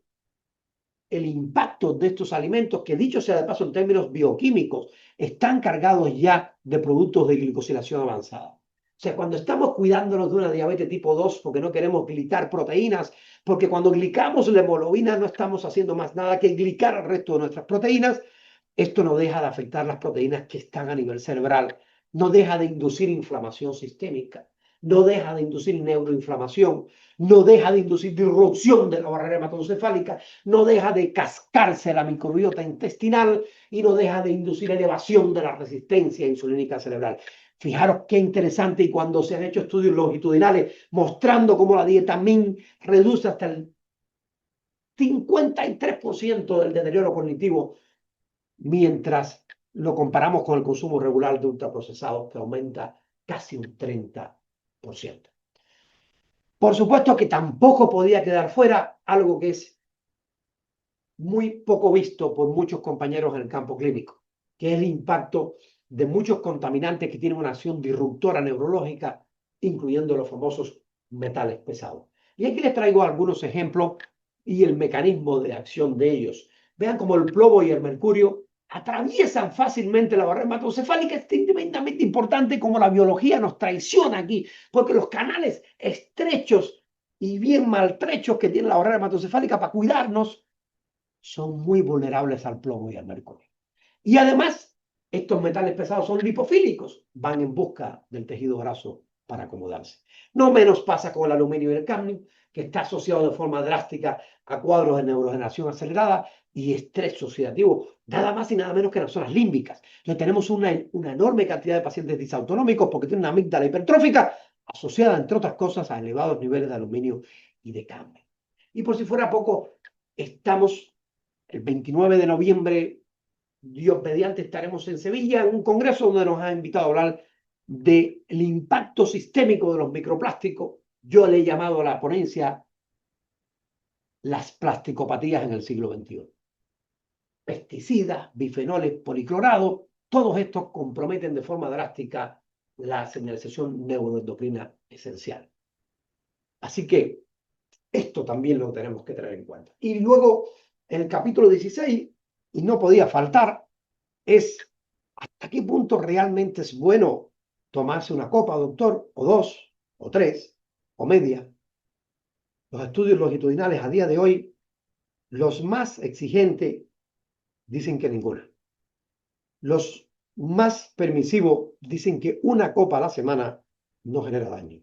el impacto de estos alimentos, que dicho sea de paso en términos bioquímicos, están cargados ya de productos de glicosilación avanzada. O sea, cuando estamos cuidándonos de una diabetes tipo 2 porque no queremos glicar proteínas, porque cuando glicamos la hemoglobina no estamos haciendo más nada que glicar el resto de nuestras proteínas, esto no deja de afectar las proteínas que están a nivel cerebral, no deja de inducir inflamación sistémica, no deja de inducir neuroinflamación, no deja de inducir disrupción de la barrera hematoencefálica, no deja de cascarse la microbiota intestinal y no deja de inducir elevación de la resistencia insulínica cerebral. Fijaros qué interesante, y cuando se han hecho estudios longitudinales mostrando cómo la dieta MIN reduce hasta el 53% del deterioro cognitivo, mientras lo comparamos con el consumo regular de ultraprocesados, que aumenta casi un 30%. Por supuesto que tampoco podía quedar fuera algo que es muy poco visto por muchos compañeros en el campo clínico, que es el impacto de muchos contaminantes que tienen una acción disruptora neurológica, incluyendo los famosos metales pesados. Y aquí les traigo algunos ejemplos y el mecanismo de acción de ellos. Vean cómo el plomo y el mercurio atraviesan fácilmente la barrera hematoencefálica. Es tremendamente importante como la biología nos traiciona aquí, porque los canales estrechos y bien maltrechos que tiene la barrera hematoencefálica para cuidarnos son muy vulnerables al plomo y al mercurio. Y además, estos metales pesados son lipofílicos, van en busca del tejido graso para acomodarse. No menos pasa con el aluminio y el cadmio, que está asociado de forma drástica a cuadros de neurodegeneración acelerada y estrés oxidativo, nada más y nada menos que en las zonas límbicas. Entonces tenemos una enorme cantidad de pacientes disautonómicos porque tienen una amígdala hipertrófica asociada, entre otras cosas, a elevados niveles de aluminio y de cadmio. Y por si fuera poco, estamos el 29 de noviembre, Dios mediante, estaremos en Sevilla en un congreso donde nos ha invitado a hablar del impacto sistémico de los microplásticos. Yo le he llamado a la ponencia las plasticopatías en el siglo XXI. Pesticidas, bifenoles, policlorados, todos estos comprometen de forma drástica la señalización neuroendocrina esencial. Así que esto también lo tenemos que tener en cuenta. Y luego, en el capítulo 16, y no podía faltar, es hasta qué punto realmente es bueno tomarse una copa, doctor, o dos, o tres, o media. Los estudios longitudinales a día de hoy, los más exigentes dicen que ninguna. Los más permisivos dicen que una copa a la semana no genera daño.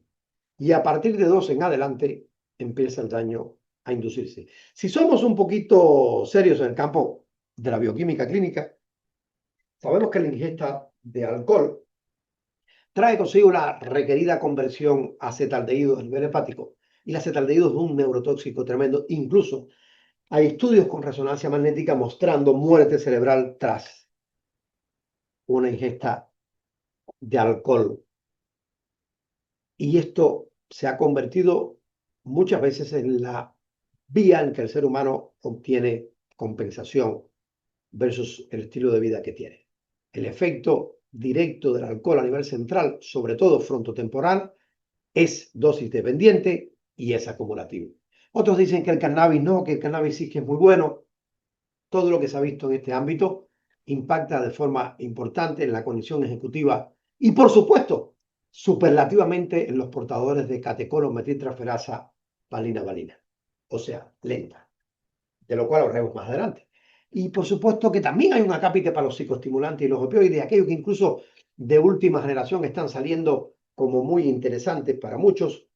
Y a partir de dos en adelante empieza el daño a inducirse. Si somos un poquito serios en el campo de la bioquímica clínica, sabemos que la ingesta de alcohol trae consigo la requerida conversión a acetaldehído a nivel hepático. Y la acetaldehído es un neurotóxico tremendo. Incluso hay estudios con resonancia magnética mostrando muerte cerebral tras una ingesta de alcohol. Y esto se ha convertido muchas veces en la vía en que el ser humano obtiene compensación versus el estilo de vida que tiene. El efecto directo del alcohol a nivel central, sobre todo frontotemporal, es dosis dependiente y es acumulativo. Otros dicen que el cannabis no, que el cannabis sí que es muy bueno. Todo lo que se ha visto en este ámbito impacta de forma importante en la condición ejecutiva y, por supuesto, superlativamente en los portadores de catecolon-metiltransferasa valina-valina, o sea, lenta, de lo cual hablaremos más adelante. Y por supuesto que también hay una cápita para los psicoestimulantes y los opioides, aquellos que incluso de última generación están saliendo como muy interesantes para muchos,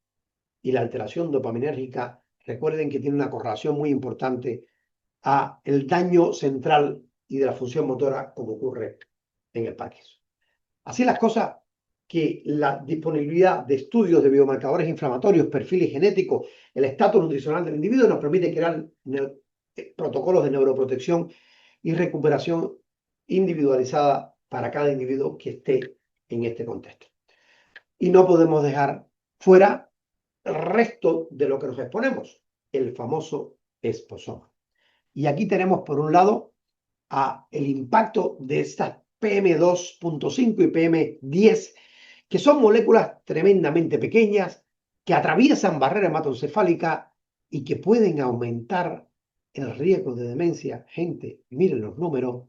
y la alteración dopaminérgica, recuerden que tiene una correlación muy importante a el daño central y de la función motora como ocurre en el Parkinson. Así las cosas, que la disponibilidad de estudios de biomarcadores inflamatorios, perfiles genéticos, el estatus nutricional del individuo nos permite crear protocolos de neuroprotección y recuperación individualizada para cada individuo que esté en este contexto. Y no podemos dejar fuera el resto de lo que nos exponemos, el famoso esposoma. Y aquí tenemos por un lado el impacto de estas PM2.5 y PM10, que son moléculas tremendamente pequeñas que atraviesan barrera hematoencefálica y que pueden aumentar el riesgo de demencia, gente, miren los números,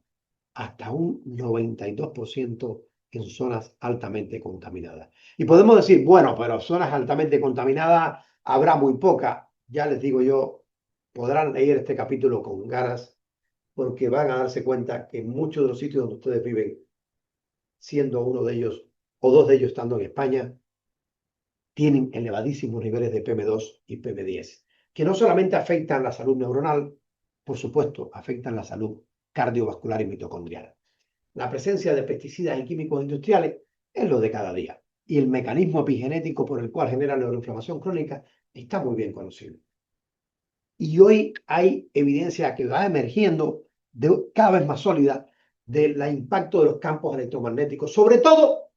hasta un 92% en zonas altamente contaminadas. Y podemos decir, bueno, pero zonas altamente contaminadas habrá muy pocas. Ya les digo yo, podrán leer este capítulo con ganas porque van a darse cuenta que en muchos de los sitios donde ustedes viven, siendo uno de ellos o dos de ellos estando en España, tienen elevadísimos niveles de PM2 y PM10, que no solamente afectan la salud neuronal, por supuesto, afectan la salud cardiovascular y mitocondrial. La presencia de pesticidas y químicos industriales es lo de cada día, y el mecanismo epigenético por el cual genera neuroinflamación crónica está muy bien conocido. Y hoy hay evidencia que va emergiendo cada vez más sólida del impacto de los campos electromagnéticos, sobre todo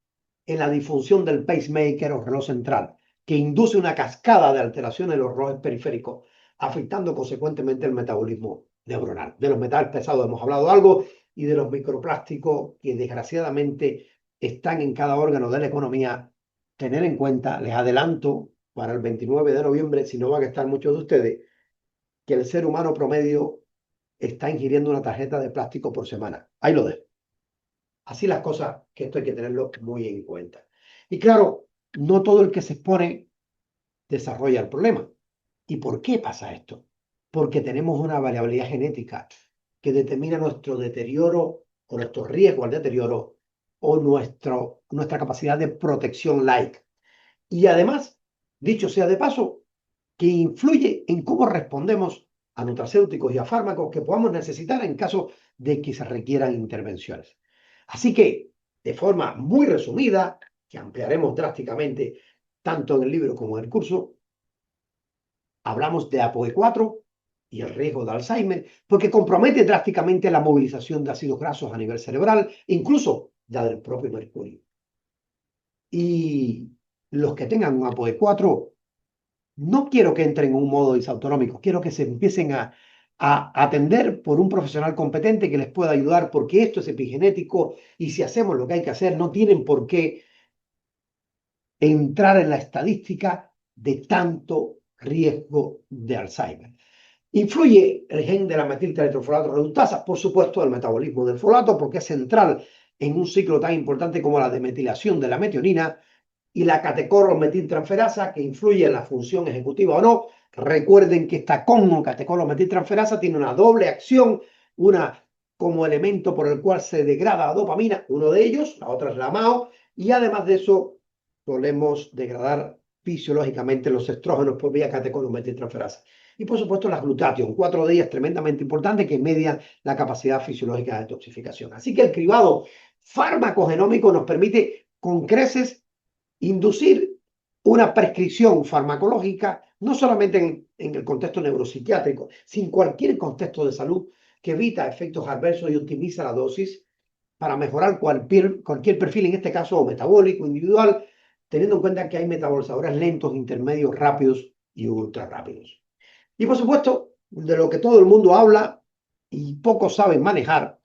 en la disfunción del pacemaker o reloj central, que induce una cascada de alteraciones en los relojes periféricos, afectando consecuentemente el metabolismo neuronal. De los metales pesados hemos hablado algo y de los microplásticos que desgraciadamente están en cada órgano de la economía. Tener en cuenta, les adelanto, para el 29 de noviembre, si no van a estar muchos de ustedes, que el ser humano promedio está ingiriendo una tarjeta de plástico por semana. Ahí lo dejo. Así las cosas, que esto hay que tenerlo muy en cuenta. Y claro, no todo el que se expone desarrolla el problema. ¿Y por qué pasa esto? Porque tenemos una variabilidad genética que determina nuestro deterioro o nuestro riesgo al deterioro o nuestra capacidad de protección like. Y además, dicho sea de paso, que influye en cómo respondemos a nutracéuticos y a fármacos que podamos necesitar en caso de que se requieran intervenciones. Así que, de forma muy resumida, que ampliaremos drásticamente tanto en el libro como en el curso, hablamos de APOE4 y el riesgo de Alzheimer, porque compromete drásticamente la movilización de ácidos grasos a nivel cerebral, incluso la del propio mercurio. Y los que tengan un APOE4, no quiero que entren en un modo disautonómico, quiero que se empiecen a atender por un profesional competente que les pueda ayudar, porque esto es epigenético y si hacemos lo que hay que hacer, no tienen por qué entrar en la estadística de tanto riesgo de Alzheimer. Influye el gen de la metilteretrofolato reductasa, por supuesto, el metabolismo del folato, porque es central en un ciclo tan importante como la demetilación de la metionina, y la catecolmetiltransferasa, que influye en la función ejecutiva o no. Recuerden que esta catecolmetiltransferasa tiene una doble acción, una como elemento por el cual se degrada la dopamina, uno de ellos, la otra es la MAO, y además de eso solemos degradar fisiológicamente los estrógenos por vía catecolmetiltransferasa. Y por supuesto las glutatión, 4 de ellas tremendamente importantes que median la capacidad fisiológica de detoxificación. Así que el cribado farmacogenómico nos permite con creces inducir una prescripción farmacológica, no solamente en el contexto neuropsiquiátrico, sino en cualquier contexto de salud que evita efectos adversos y optimiza la dosis para mejorar cualquier perfil, en este caso metabólico, individual, teniendo en cuenta que hay metabolizadores lentos, intermedios, rápidos y ultra rápidos. Y por supuesto, de lo que todo el mundo habla y pocos saben manejar,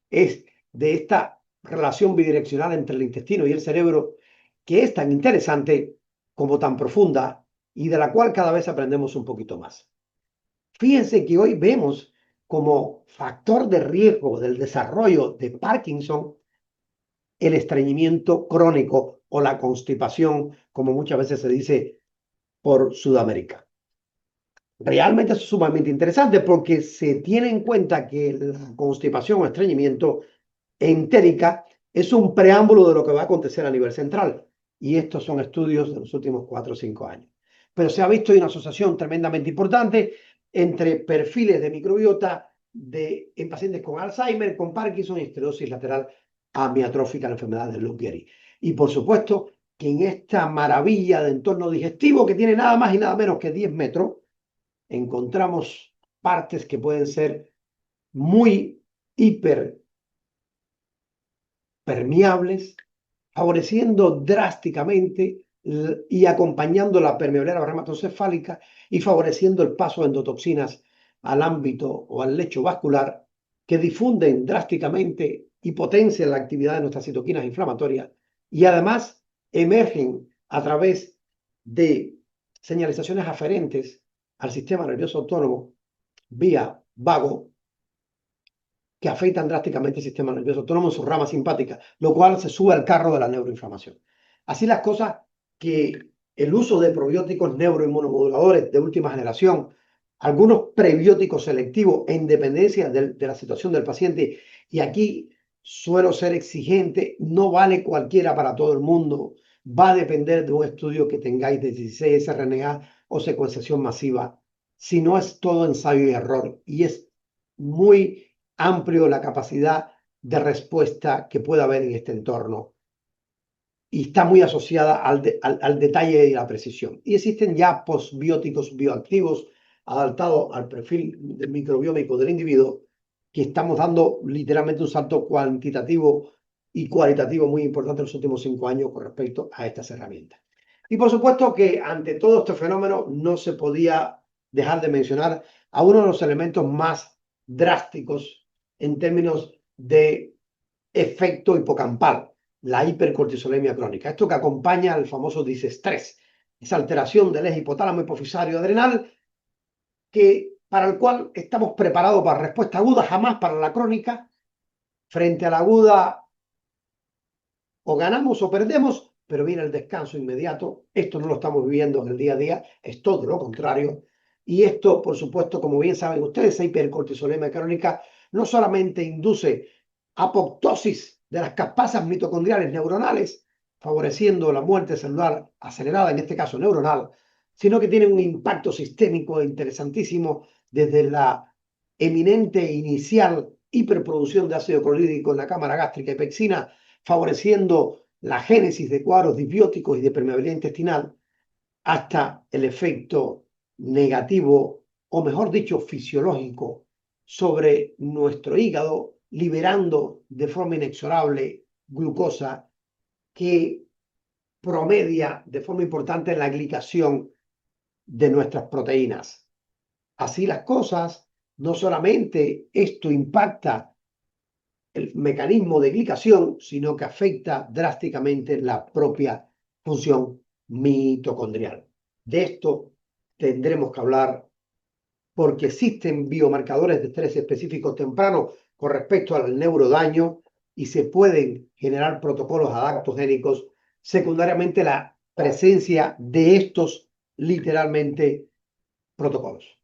es de esta relación bidireccional entre el intestino y el cerebro, que es tan interesante como tan profunda y de la cual cada vez aprendemos un poquito más. Fíjense que hoy vemos como factor de riesgo del desarrollo de Parkinson el estreñimiento crónico o la constipación, como muchas veces se dice por Sudamérica. Realmente es sumamente interesante porque se tiene en cuenta que la constipación o estreñimiento entérica es un preámbulo de lo que va a acontecer a nivel central. Y estos son estudios de los últimos 4 o 5 años. Pero se ha visto una asociación tremendamente importante entre perfiles de microbiota en pacientes con Alzheimer, con Parkinson y esclerosis lateral amiotrófica, la enfermedad de Lou Gehrig. Y por supuesto que en esta maravilla de entorno digestivo que tiene nada más y nada menos que 10 metros, encontramos partes que pueden ser muy hiperpermeables, favoreciendo drásticamente y acompañando la permeabilidad reumatoencefálica y favoreciendo el paso de endotoxinas al ámbito o al lecho vascular, que difunden drásticamente y potencian la actividad de nuestras citoquinas inflamatorias y además emergen a través de señalizaciones aferentes al sistema nervioso autónomo vía vago que afectan drásticamente el sistema nervioso autónomo en sus ramas simpáticas, lo cual se sube al carro de la neuroinflamación. Así las cosas, que el uso de probióticos neuroinmunomoduladores de última generación, algunos prebióticos selectivos en dependencia de la situación del paciente, y aquí suelo ser exigente, no vale cualquiera para todo el mundo, va a depender de un estudio que tengáis de 16 RNA o secuenciación masiva, si no es todo ensayo y error, y es muy amplio la capacidad de respuesta que puede haber en este entorno, y está muy asociada al detalle y la precisión. Y existen ya postbióticos bioactivos adaptados al perfil microbiómico del individuo, que estamos dando literalmente un salto cuantitativo y cualitativo muy importante en los últimos 5 años con respecto a estas herramientas. Y por supuesto que ante todo este fenómeno no se podía dejar de mencionar a uno de los elementos más drásticos en términos de efecto hipocampal, la hipercortisolemia crónica. Esto que acompaña al famoso disestrés, esa alteración del eje hipotálamo hipofisario adrenal, para el cual estamos preparados para respuesta aguda, jamás para la crónica. Frente a la aguda, o ganamos o perdemos, pero viene el descanso inmediato. Esto no lo estamos viviendo en el día a día, es todo lo contrario. Y esto, por supuesto, como bien saben ustedes, esa hipercortisolemia crónica no solamente induce apoptosis de las capasas mitocondriales neuronales, favoreciendo la muerte celular acelerada, en este caso neuronal, sino que tiene un impacto sistémico interesantísimo desde la eminente inicial hiperproducción de ácido clorhídrico en la cámara gástrica y pexina, favoreciendo la génesis de cuadros disbióticos y de permeabilidad intestinal, hasta el efecto negativo, o mejor dicho, fisiológico, sobre nuestro hígado, liberando de forma inexorable glucosa que promedia de forma importante la glicación de nuestras proteínas. Así las cosas, no solamente esto impacta el mecanismo de glicación, sino que afecta drásticamente la propia función mitocondrial. De esto tendremos que hablar, porque existen biomarcadores de estrés específicos tempranos con respecto al neurodaño, y se pueden generar protocolos adaptogénicos, secundariamente la presencia de estos literalmente protocolos.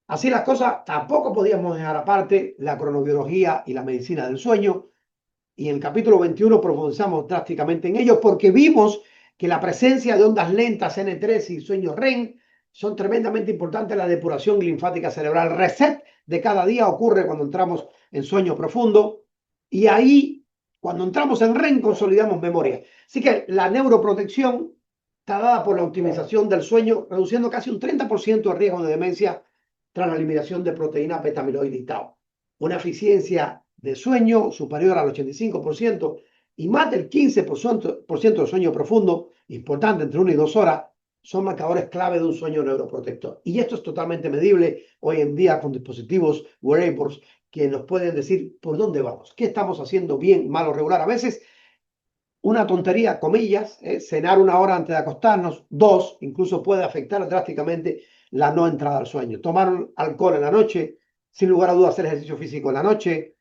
Así las cosas, tampoco podíamos dejar aparte la cronobiología y la medicina del sueño, y en el capítulo 21 profundizamos drásticamente en ellos, porque vimos que la presencia de ondas lentas N3 y sueño REM son tremendamente importantes en la depuración linfática cerebral. El reset de cada día ocurre cuando entramos en sueño profundo, y ahí, cuando entramos en REM, consolidamos memoria. Así que la neuroprotección está dada por la optimización del sueño, reduciendo casi un 30% el riesgo de demencia tras la eliminación de proteína beta-amiloide y tau. Una eficiencia de sueño superior al 85% y más del 15% de sueño profundo, importante entre 1 y 2 horas, son marcadores clave de un sueño neuroprotector. Y esto es totalmente medible hoy en día con dispositivos wearables que nos pueden decir por dónde vamos, qué estamos haciendo bien, mal o regular. A veces una tontería, comillas, cenar 1 hora antes de acostarnos, 2, incluso puede afectar drásticamente la no entrada al sueño. Tomar alcohol en la noche, sin lugar a dudas hacer ejercicio físico en la noche.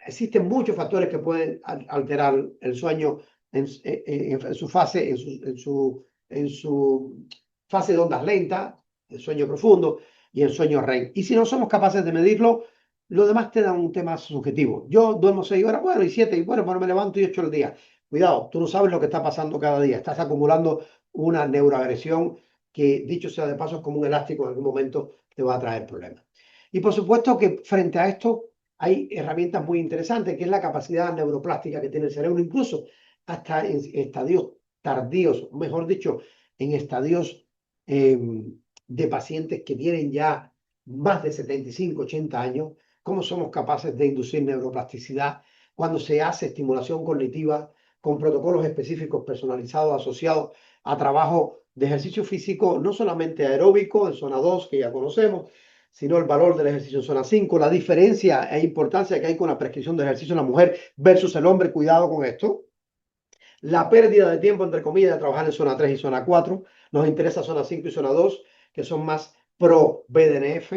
Existen muchos factores que pueden alterar el sueño en su fase, en su fase de ondas lentas, el sueño profundo y el sueño REM. Y si no somos capaces de medirlo, lo demás te da un tema subjetivo. Yo duermo 6 horas, bueno, y 7, y bueno, pues me levanto y 8 el día. Cuidado, tú no sabes lo que está pasando cada día. Estás acumulando una neuroagresión que, dicho sea de paso, es como un elástico, en algún momento te va a traer problemas. Y por supuesto que frente a esto hay herramientas muy interesantes, que es la capacidad neuroplástica que tiene el cerebro, incluso hasta en estadios tardíos, mejor dicho, en estadios eh, de pacientes que tienen ya más de 75, 80 años, cómo somos capaces de inducir neuroplasticidad cuando se hace estimulación cognitiva con protocolos específicos personalizados asociados a trabajo de ejercicio físico, no solamente aeróbico en zona 2, que ya conocemos, sino el valor del ejercicio en zona 5, la diferencia e importancia que hay con la prescripción de ejercicio en la mujer versus el hombre, cuidado con esto. La pérdida de tiempo, entre comillas, de trabajar en zona 3 y zona 4. Nos interesa zona 5 y zona 2, que son más pro BDNF.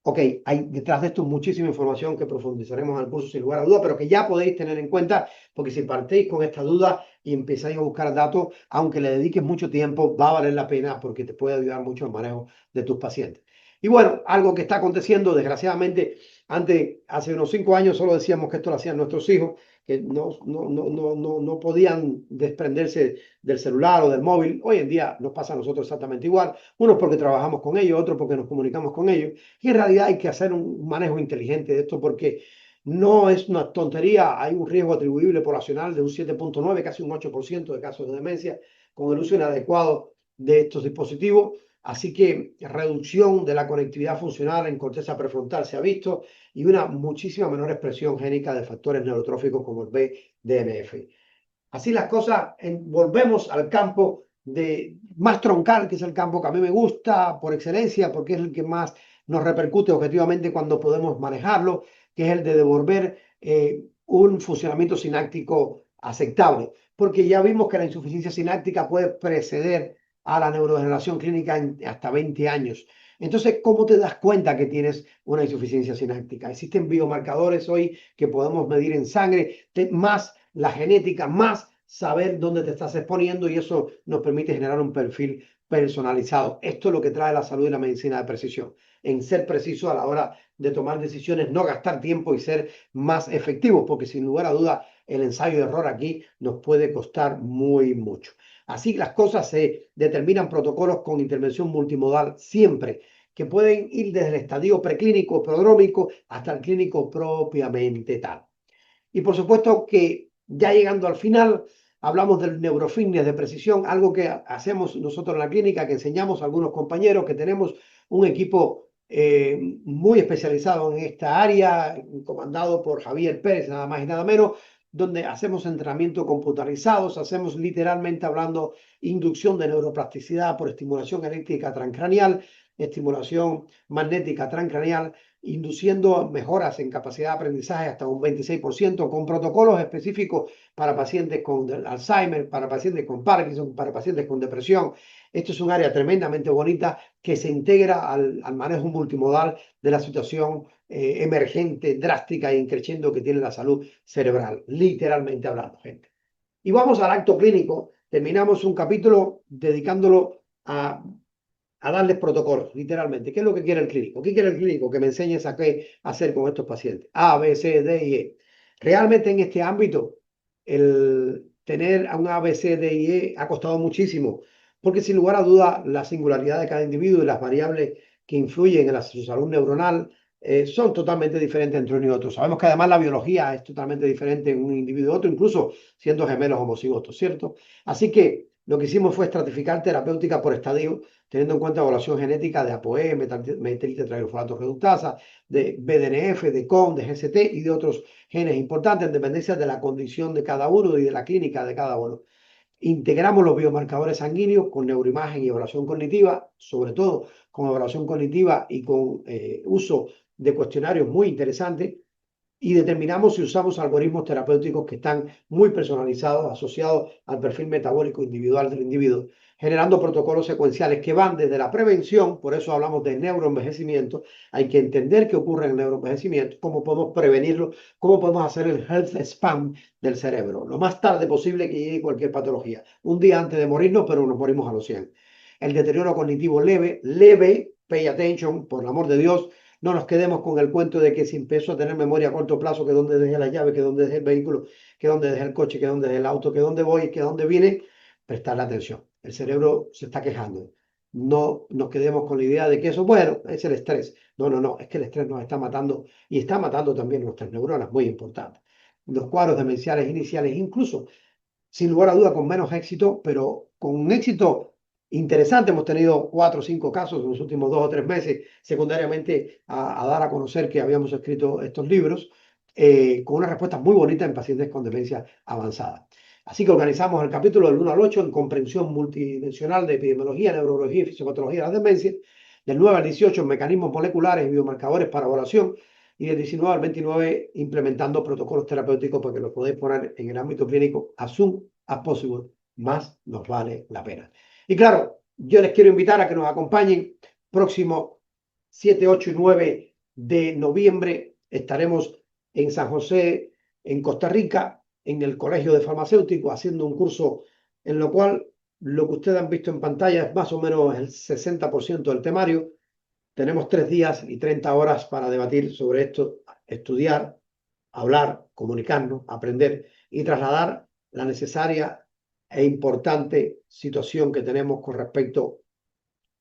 Ok, hay detrás de esto muchísima información que profundizaremos en el curso sin lugar a duda, pero que ya podéis tener en cuenta, porque si partéis con esta duda y empezáis a buscar datos, aunque le dediques mucho tiempo, va a valer la pena porque te puede ayudar mucho en el manejo de tus pacientes. Y bueno, algo que está aconteciendo, desgraciadamente, hace unos 5 años solo decíamos que esto lo hacían nuestros hijos, que no podían desprenderse del celular o del móvil. Hoy en día nos pasa a nosotros exactamente igual, unos porque trabajamos con ellos, otros porque nos comunicamos con ellos. Y en realidad hay que hacer un manejo inteligente de esto porque no es una tontería. Hay un riesgo atribuible poblacional de un 7,9, casi un 8% de casos de demencia con el uso inadecuado de estos dispositivos. Así que reducción de la conectividad funcional en corteza prefrontal se ha visto y una muchísima menor expresión génica de factores neurotróficos como el BDNF. Así las cosas, volvemos al campo más troncal, que es el campo que a mí me gusta por excelencia, porque es el que más nos repercute objetivamente cuando podemos manejarlo, que es el de devolver un funcionamiento sináptico aceptable, porque ya vimos que la insuficiencia sináptica puede preceder a la neurodegeneración clínica en hasta 20 años. Entonces, ¿cómo te das cuenta que tienes una insuficiencia sináptica? Existen biomarcadores hoy que podemos medir en sangre, más la genética, más saber dónde te estás exponiendo, y eso nos permite generar un perfil personalizado. Esto es lo que trae la salud y la medicina de precisión, en ser preciso a la hora de tomar decisiones, no gastar tiempo y ser más efectivos, porque sin lugar a duda el ensayo de error aquí nos puede costar muy mucho. Así las cosas se determinan protocolos con intervención multimodal siempre, que pueden ir desde el estadio preclínico, prodrómico, hasta el clínico propiamente tal. Y por supuesto que ya llegando al final, hablamos del neurofitness de precisión, algo que hacemos nosotros en la clínica, que enseñamos a algunos compañeros, que tenemos un equipo muy especializado en esta área, comandado por Javier Pérez, nada más y nada menos, donde hacemos entrenamiento computarizados, hacemos literalmente hablando inducción de neuroplasticidad por estimulación eléctrica transcranial, estimulación magnética transcranial, induciendo mejoras en capacidad de aprendizaje hasta un 26%, con protocolos específicos para pacientes con Alzheimer, para pacientes con Parkinson, para pacientes con depresión. Esto es un área tremendamente bonita que se integra al manejo multimodal de la situación emergente, drástica e increciendo que tiene la salud cerebral, literalmente hablando, gente. Y vamos al acto clínico. Terminamos un capítulo dedicándolo a darles protocolos, literalmente. ¿Qué es lo que quiere el clínico? ¿Qué quiere el clínico? Que me enseñes a qué hacer con estos pacientes. A, B, C, D y E. Realmente en este ámbito, el tener a un A, B, C, D y E ha costado muchísimo, porque sin lugar a duda la singularidad de cada individuo y las variables que influyen en su salud neuronal son totalmente diferentes entre uno y otro. Sabemos que además la biología es totalmente diferente en un individuo y otro, incluso siendo gemelos homocigotos, ¿cierto? Así que lo que hicimos fue estratificar terapéutica por estadio, teniendo en cuenta evaluación genética de ApoE, metiltetrahidrofolato reductasa, de BDNF, de COM, de GCT y de otros genes importantes en dependencia de la condición de cada uno y de la clínica de cada uno. Integramos los biomarcadores sanguíneos con neuroimagen y evaluación cognitiva, sobre todo con evaluación cognitiva y con uso de cuestionarios muy interesantes, y determinamos si usamos algoritmos terapéuticos que están muy personalizados, asociados al perfil metabólico individual del individuo, generando protocolos secuenciales que van desde la prevención. Por eso hablamos de neuroenvejecimiento. Hay que entender qué ocurre en el neuroenvejecimiento, cómo podemos prevenirlo, cómo podemos hacer el health span del cerebro, lo más tarde posible que llegue cualquier patología. Un día antes de morirnos, pero nos morimos a los 100. El deterioro cognitivo leve, pay attention, por el amor de Dios. No nos quedemos con el cuento de que si empiezo a tener memoria a corto plazo, que dónde dejé la llave, que dónde dejé el vehículo, que dónde dejé el coche, que dónde dejé el auto, que dónde voy, que dónde vine, prestarle atención. El cerebro se está quejando. No nos quedemos con la idea de que eso, bueno, es el estrés. No, no, no, es que el estrés nos está matando y está matando también nuestras neuronas, muy importante. Los cuadros demenciales iniciales, incluso sin lugar a duda con menos éxito, pero con un éxito interesante. Hemos tenido 4 o 5 casos en los últimos 2 o 3 meses, secundariamente a dar a conocer que habíamos escrito estos libros, con una respuesta muy bonita en pacientes con demencia avanzada. Así que organizamos el capítulo del 1 al 8 en comprensión multidimensional de epidemiología, neurología y fisiopatología de las demencias, del 9 al 18 en mecanismos moleculares y biomarcadores para evaluación, y del 19 al 29 implementando protocolos terapéuticos para que los podáis poner en el ámbito clínico as soon as possible, más nos vale la pena. Y claro, yo les quiero invitar a que nos acompañen próximo 7, 8 y 9 de noviembre estaremos en San José, en Costa Rica, en el Colegio de Farmacéuticos, haciendo un curso en lo cual lo que ustedes han visto en pantalla es más o menos el 60% del temario. Tenemos 3 días y 30 horas para debatir sobre esto, estudiar, hablar, comunicarnos, aprender y trasladar la necesaria e importante situación que tenemos con respecto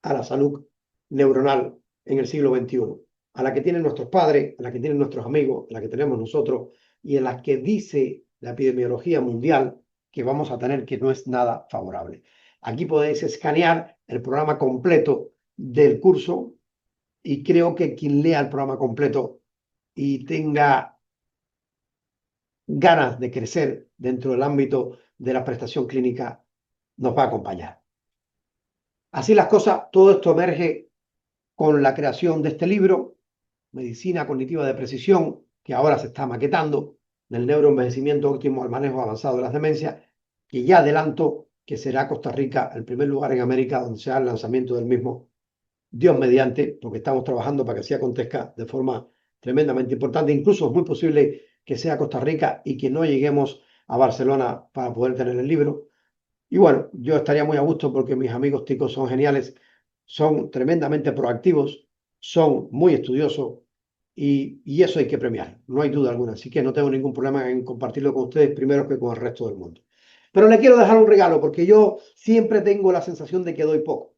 a la salud neuronal en el siglo XXI, a la que tienen nuestros padres, a la que tienen nuestros amigos, a la que tenemos nosotros y a la que dice la epidemiología mundial que vamos a tener, que no es nada favorable. Aquí podéis escanear el programa completo del curso y creo que quien lea el programa completo y tenga ganas de crecer dentro del ámbito de la prestación clínica nos va a acompañar. Así las cosas, todo esto emerge con la creación de este libro, Medicina Cognitiva de Precisión, que ahora se está maquetando, del neuroenvejecimiento óptimo al manejo avanzado de las demencias, que ya adelanto que será Costa Rica el primer lugar en América donde sea el lanzamiento del mismo, Dios mediante, porque estamos trabajando para que así acontezca de forma tremendamente importante. Incluso es muy posible que sea Costa Rica y que no lleguemos a Barcelona para poder tener el libro. Y bueno, yo estaría muy a gusto porque mis amigos ticos son geniales, son tremendamente proactivos, son muy estudiosos y eso hay que premiar, no hay duda alguna. Así que no tengo ningún problema en compartirlo con ustedes primero que con el resto del mundo. Pero le quiero dejar un regalo porque yo siempre tengo la sensación de que doy poco.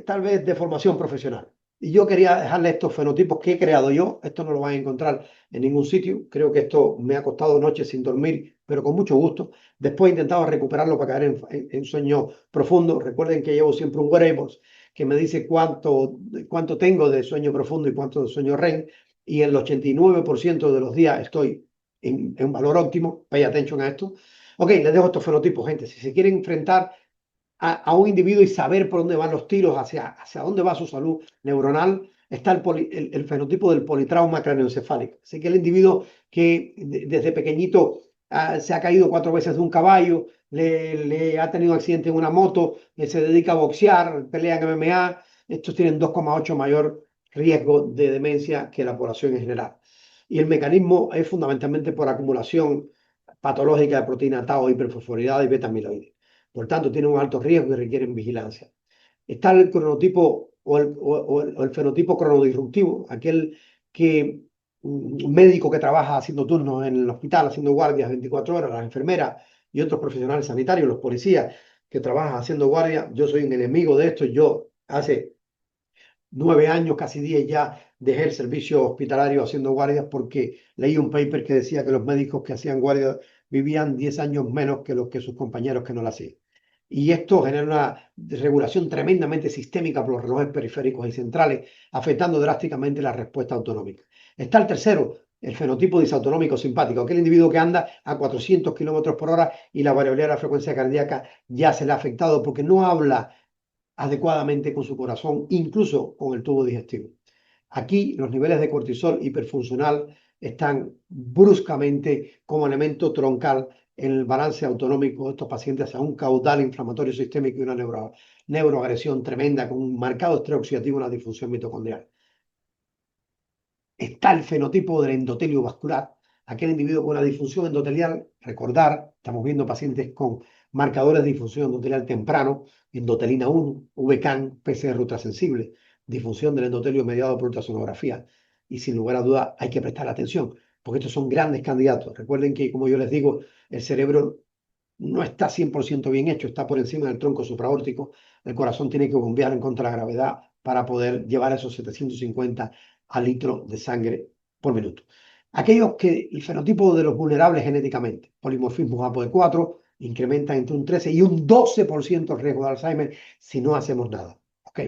Tal vez de formación profesional. Y yo quería dejarle estos fenotipos que he creado yo. Esto no lo van a encontrar en ningún sitio. Creo que esto me ha costado noches sin dormir, pero con mucho gusto. Después he intentado recuperarlo para caer en sueño profundo. Recuerden que llevo siempre un wearable que me dice cuánto tengo de sueño profundo y cuánto de sueño REM. Y el 89% de los días estoy en valor óptimo. Pay attention a esto. Ok, les dejo estos fenotipos, gente. Si se quieren enfrentar a un individuo y saber por dónde van los tiros, hacia dónde va su salud neuronal, está el fenotipo del politrauma craneoencefálico. Así que el individuo que desde pequeñito se ha caído 4 veces de un caballo, le ha tenido accidente en una moto, se dedica a boxear, pelea en MMA, estos tienen 2,8 mayor riesgo de demencia que la población en general. Y el mecanismo es fundamentalmente por acumulación patológica de proteína tau, hiperfosforilada y beta-amiloide. Por tanto, tienen un alto riesgo y requieren vigilancia. Está el cronotipo o el fenotipo cronodisruptivo, aquel que un médico que trabaja haciendo turnos en el hospital, haciendo guardias 24 horas, las enfermeras y otros profesionales sanitarios, los policías que trabajan haciendo guardias. Yo soy un enemigo de esto. Yo hace 9 años, casi 10 ya, dejé el servicio hospitalario haciendo guardias porque leí un paper que decía que los médicos que hacían guardias vivían 10 años menos que los que sus compañeros que no lo hacían. Y esto genera una regulación tremendamente sistémica por los relojes periféricos y centrales, afectando drásticamente la respuesta autonómica. Está el tercero, el fenotipo disautonómico simpático, aquel individuo que anda a 400 kilómetros por hora y la variabilidad de la frecuencia cardíaca ya se le ha afectado porque no habla adecuadamente con su corazón, incluso con el tubo digestivo. Aquí los niveles de cortisol hiperfuncional están bruscamente como elemento troncal en el balance autonómico de estos pacientes a un caudal inflamatorio sistémico y una neuroagresión tremenda con un marcado estrés oxidativo y una disfunción mitocondrial. Está el fenotipo del endotelio vascular, aquel individuo con una disfunción endotelial. Recordar, estamos viendo pacientes con marcadores de disfunción endotelial temprano, endotelina 1, VCAN, PCR ultrasensible, disfunción del endotelio mediado por ultrasonografía. Y sin lugar a dudas hay que prestar atención, porque estos son grandes candidatos. Recuerden que, como yo les digo, el cerebro no está 100% bien hecho, está por encima del tronco supraórtico. El corazón tiene que bombear en contra de la gravedad para poder llevar esos 750 a litro de sangre por minuto. Aquellos que el fenotipo de los vulnerables genéticamente, polimorfismo APOE4, incrementan entre un 13 y un 12% el riesgo de Alzheimer si no hacemos nada. ¿Ok?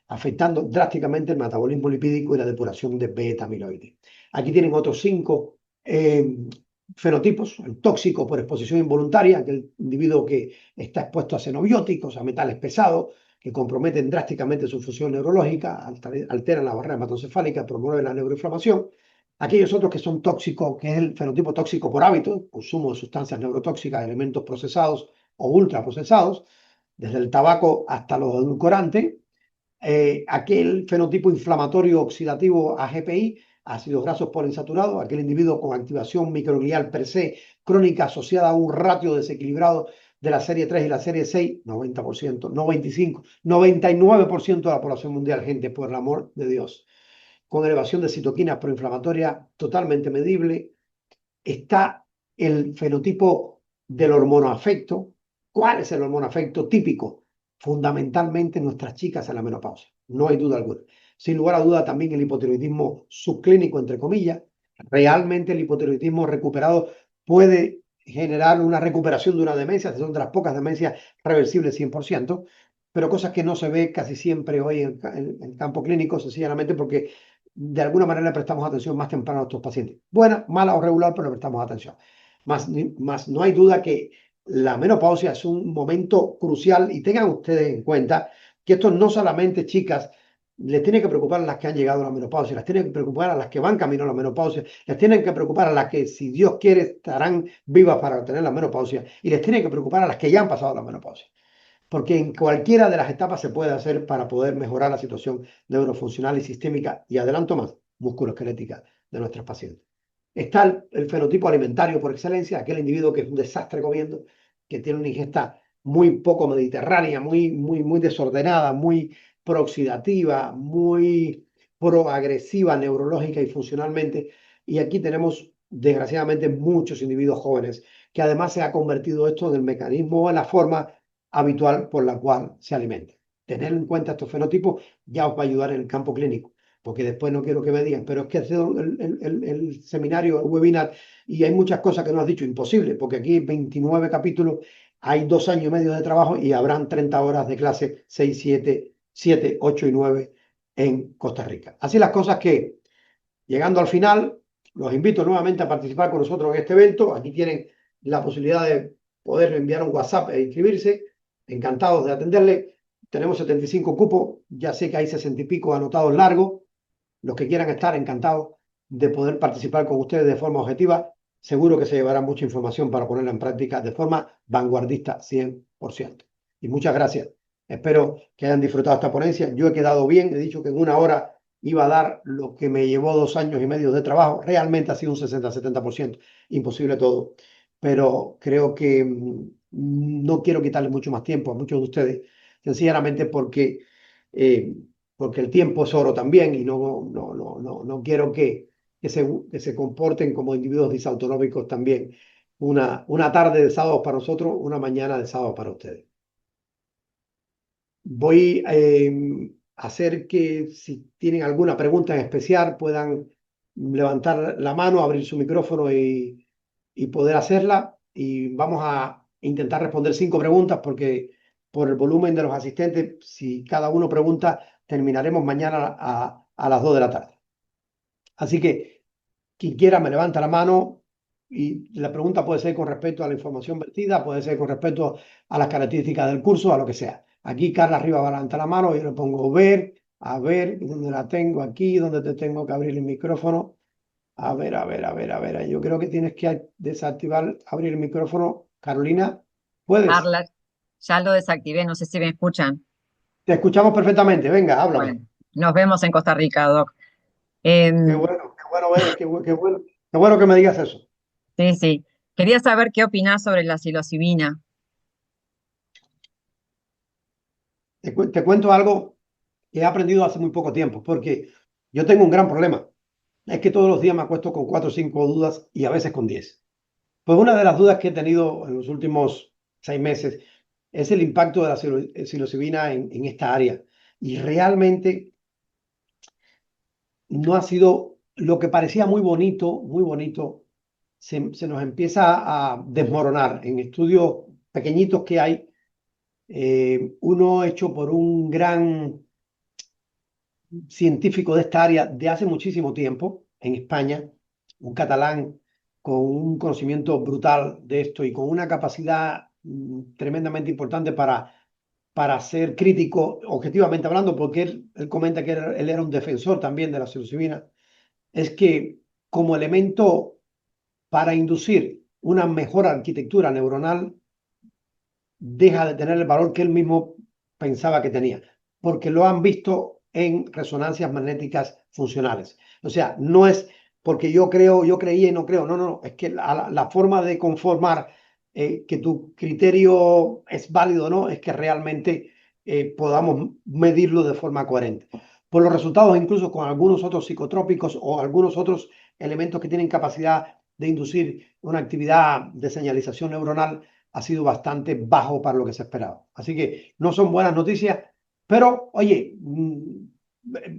Afectando drásticamente el metabolismo lipídico y la depuración de beta-amiloide. Aquí tienen otros 5 fenotipos: el tóxico por exposición involuntaria, aquel individuo que está expuesto a xenobióticos, a metales pesados, que comprometen drásticamente su función neurológica, alteran la barrera hematoencefálica, promueven la neuroinflamación. Aquellos otros que son tóxicos, que es el fenotipo tóxico por hábito, consumo de sustancias neurotóxicas, elementos procesados o ultraprocesados, desde el tabaco hasta los edulcorantes. aquel fenotipo inflamatorio oxidativo AGPI, ácidos grasos poliinsaturados, aquel individuo con activación microglial per se crónica asociada a un ratio desequilibrado de la serie 3 y la serie 6, 90%, 95%, 99% de la población mundial, gente, por el amor de Dios, con elevación de citoquinas proinflamatorias totalmente medible. Está el fenotipo del hormonoafecto. ¿Cuál es el hormonoafecto típico? Fundamentalmente nuestras chicas en la menopausia, no hay duda alguna. Sin lugar a duda también el hipotiroidismo subclínico, entre comillas. Realmente el hipotiroidismo recuperado puede generar una recuperación de una demencia, son de las pocas demencias reversibles 100%, pero cosas que no se ve casi siempre hoy en el campo clínico, sencillamente porque de alguna manera le prestamos atención más temprano a nuestros pacientes. Buena, mala o regular, pero le prestamos atención. Más no hay duda que la menopausia es un momento crucial y tengan ustedes en cuenta que esto no solamente, chicas, les tiene que preocupar a las que han llegado a la menopausia, les tiene que preocupar a las que van camino a la menopausia, les tienen que preocupar a las que, si Dios quiere, estarán vivas para tener la menopausia y les tiene que preocupar a las que ya han pasado la menopausia, porque en cualquiera de las etapas se puede hacer para poder mejorar la situación neurofuncional y sistémica y adelanto más, musculoesquelética de nuestros pacientes. Está el fenotipo alimentario por excelencia, aquel individuo que es un desastre comiendo, que tiene una ingesta muy poco mediterránea, muy desordenada, muy prooxidativa, muy proagresiva neurológica y funcionalmente. Y aquí tenemos, desgraciadamente, muchos individuos jóvenes que además se ha convertido esto en el mecanismo o en la forma habitual por la cual se alimenta. Tener en cuenta estos fenotipos ya os va a ayudar en el campo clínico, porque después no quiero que me digan, pero es que hace el seminario, el webinar, y hay muchas cosas que no has dicho, imposible, porque aquí 29 capítulos, hay 2 años y medio de trabajo y habrán 30 horas de clase, 6, 7, 8 y 9 en Costa Rica. Así las cosas que, llegando al final, los invito nuevamente a participar con nosotros en este evento. Aquí tienen la posibilidad de poder enviar un WhatsApp e inscribirse. Encantados de atenderle. Tenemos 75 cupos, ya sé que hay 60 y pico anotados largos. Los que quieran estar, encantados de poder participar con ustedes de forma objetiva. Seguro que se llevará mucha información para ponerla en práctica de forma vanguardista 100%. Y muchas gracias. Espero que hayan disfrutado esta ponencia. Yo he quedado bien, he dicho que en una hora iba a dar lo que me llevó 2 años y medio de trabajo. Realmente ha sido un 60-70%. Imposible todo. Pero creo que no quiero quitarle mucho más tiempo a muchos de ustedes, sencillamente eh, porque el tiempo es oro también y no quiero que se comporten como individuos disautonómicos también. Una tarde de sábado para nosotros, una mañana de sábado para ustedes. Voy a hacer que si tienen alguna pregunta en especial puedan levantar la mano, abrir su micrófono y poder hacerla. Y vamos a intentar responder 5 preguntas porque por el volumen de los asistentes, si cada uno pregunta, terminaremos mañana a las 2 de la tarde. Así que quien quiera me levanta la mano y la pregunta puede ser con respecto a la información vertida, puede ser con respecto a las características del curso, a lo que sea. Aquí Carla arriba va a levantar la mano, yo le pongo ver, a ver, ¿dónde la tengo? Aquí, donde te tengo que abrir el micrófono. A ver, a ver, a ver, a ver. Yo creo que tienes que desactivar, abrir el micrófono. Carolina, ¿puedes? Carla, ya lo desactivé, no sé si me escuchan. Te escuchamos perfectamente. Venga, háblame. Bueno, nos vemos en Costa Rica, Doc. Qué bueno ver, qué bueno que me digas eso. Sí, sí. Quería saber qué opinás sobre la psilocibina. Te cuento algo que he aprendido hace muy poco tiempo, porque yo tengo un gran problema. Es que todos los días me acuesto con 4 o 5 dudas y a veces con 10. Pues una de las dudas que he tenido en los últimos 6 meses es el impacto de la psilocibina en esta área. Y realmente no ha sido lo que parecía muy bonito, se nos empieza a desmoronar en estudios pequeñitos que hay. Uno hecho por un gran científico de esta área de hace muchísimo tiempo en España, un catalán con un conocimiento brutal de esto y con una capacidad tremendamente importante para ser crítico, objetivamente hablando, porque él comenta que él era un defensor también de la psilocibina, es que como elemento para inducir una mejor arquitectura neuronal, deja de tener el valor que él mismo pensaba que tenía. porque lo han visto en resonancias magnéticas funcionales. O sea, no es porque yo creo, yo creía y no creo, no, no, no, es que la forma de conformar que tu criterio es válido o no, es que realmente podamos medirlo de forma coherente. Por los resultados, incluso con algunos otros psicotrópicos o algunos otros elementos que tienen capacidad de inducir una actividad de señalización neuronal, ha sido bastante bajo para lo que se esperaba. Así que no son buenas noticias, pero oye,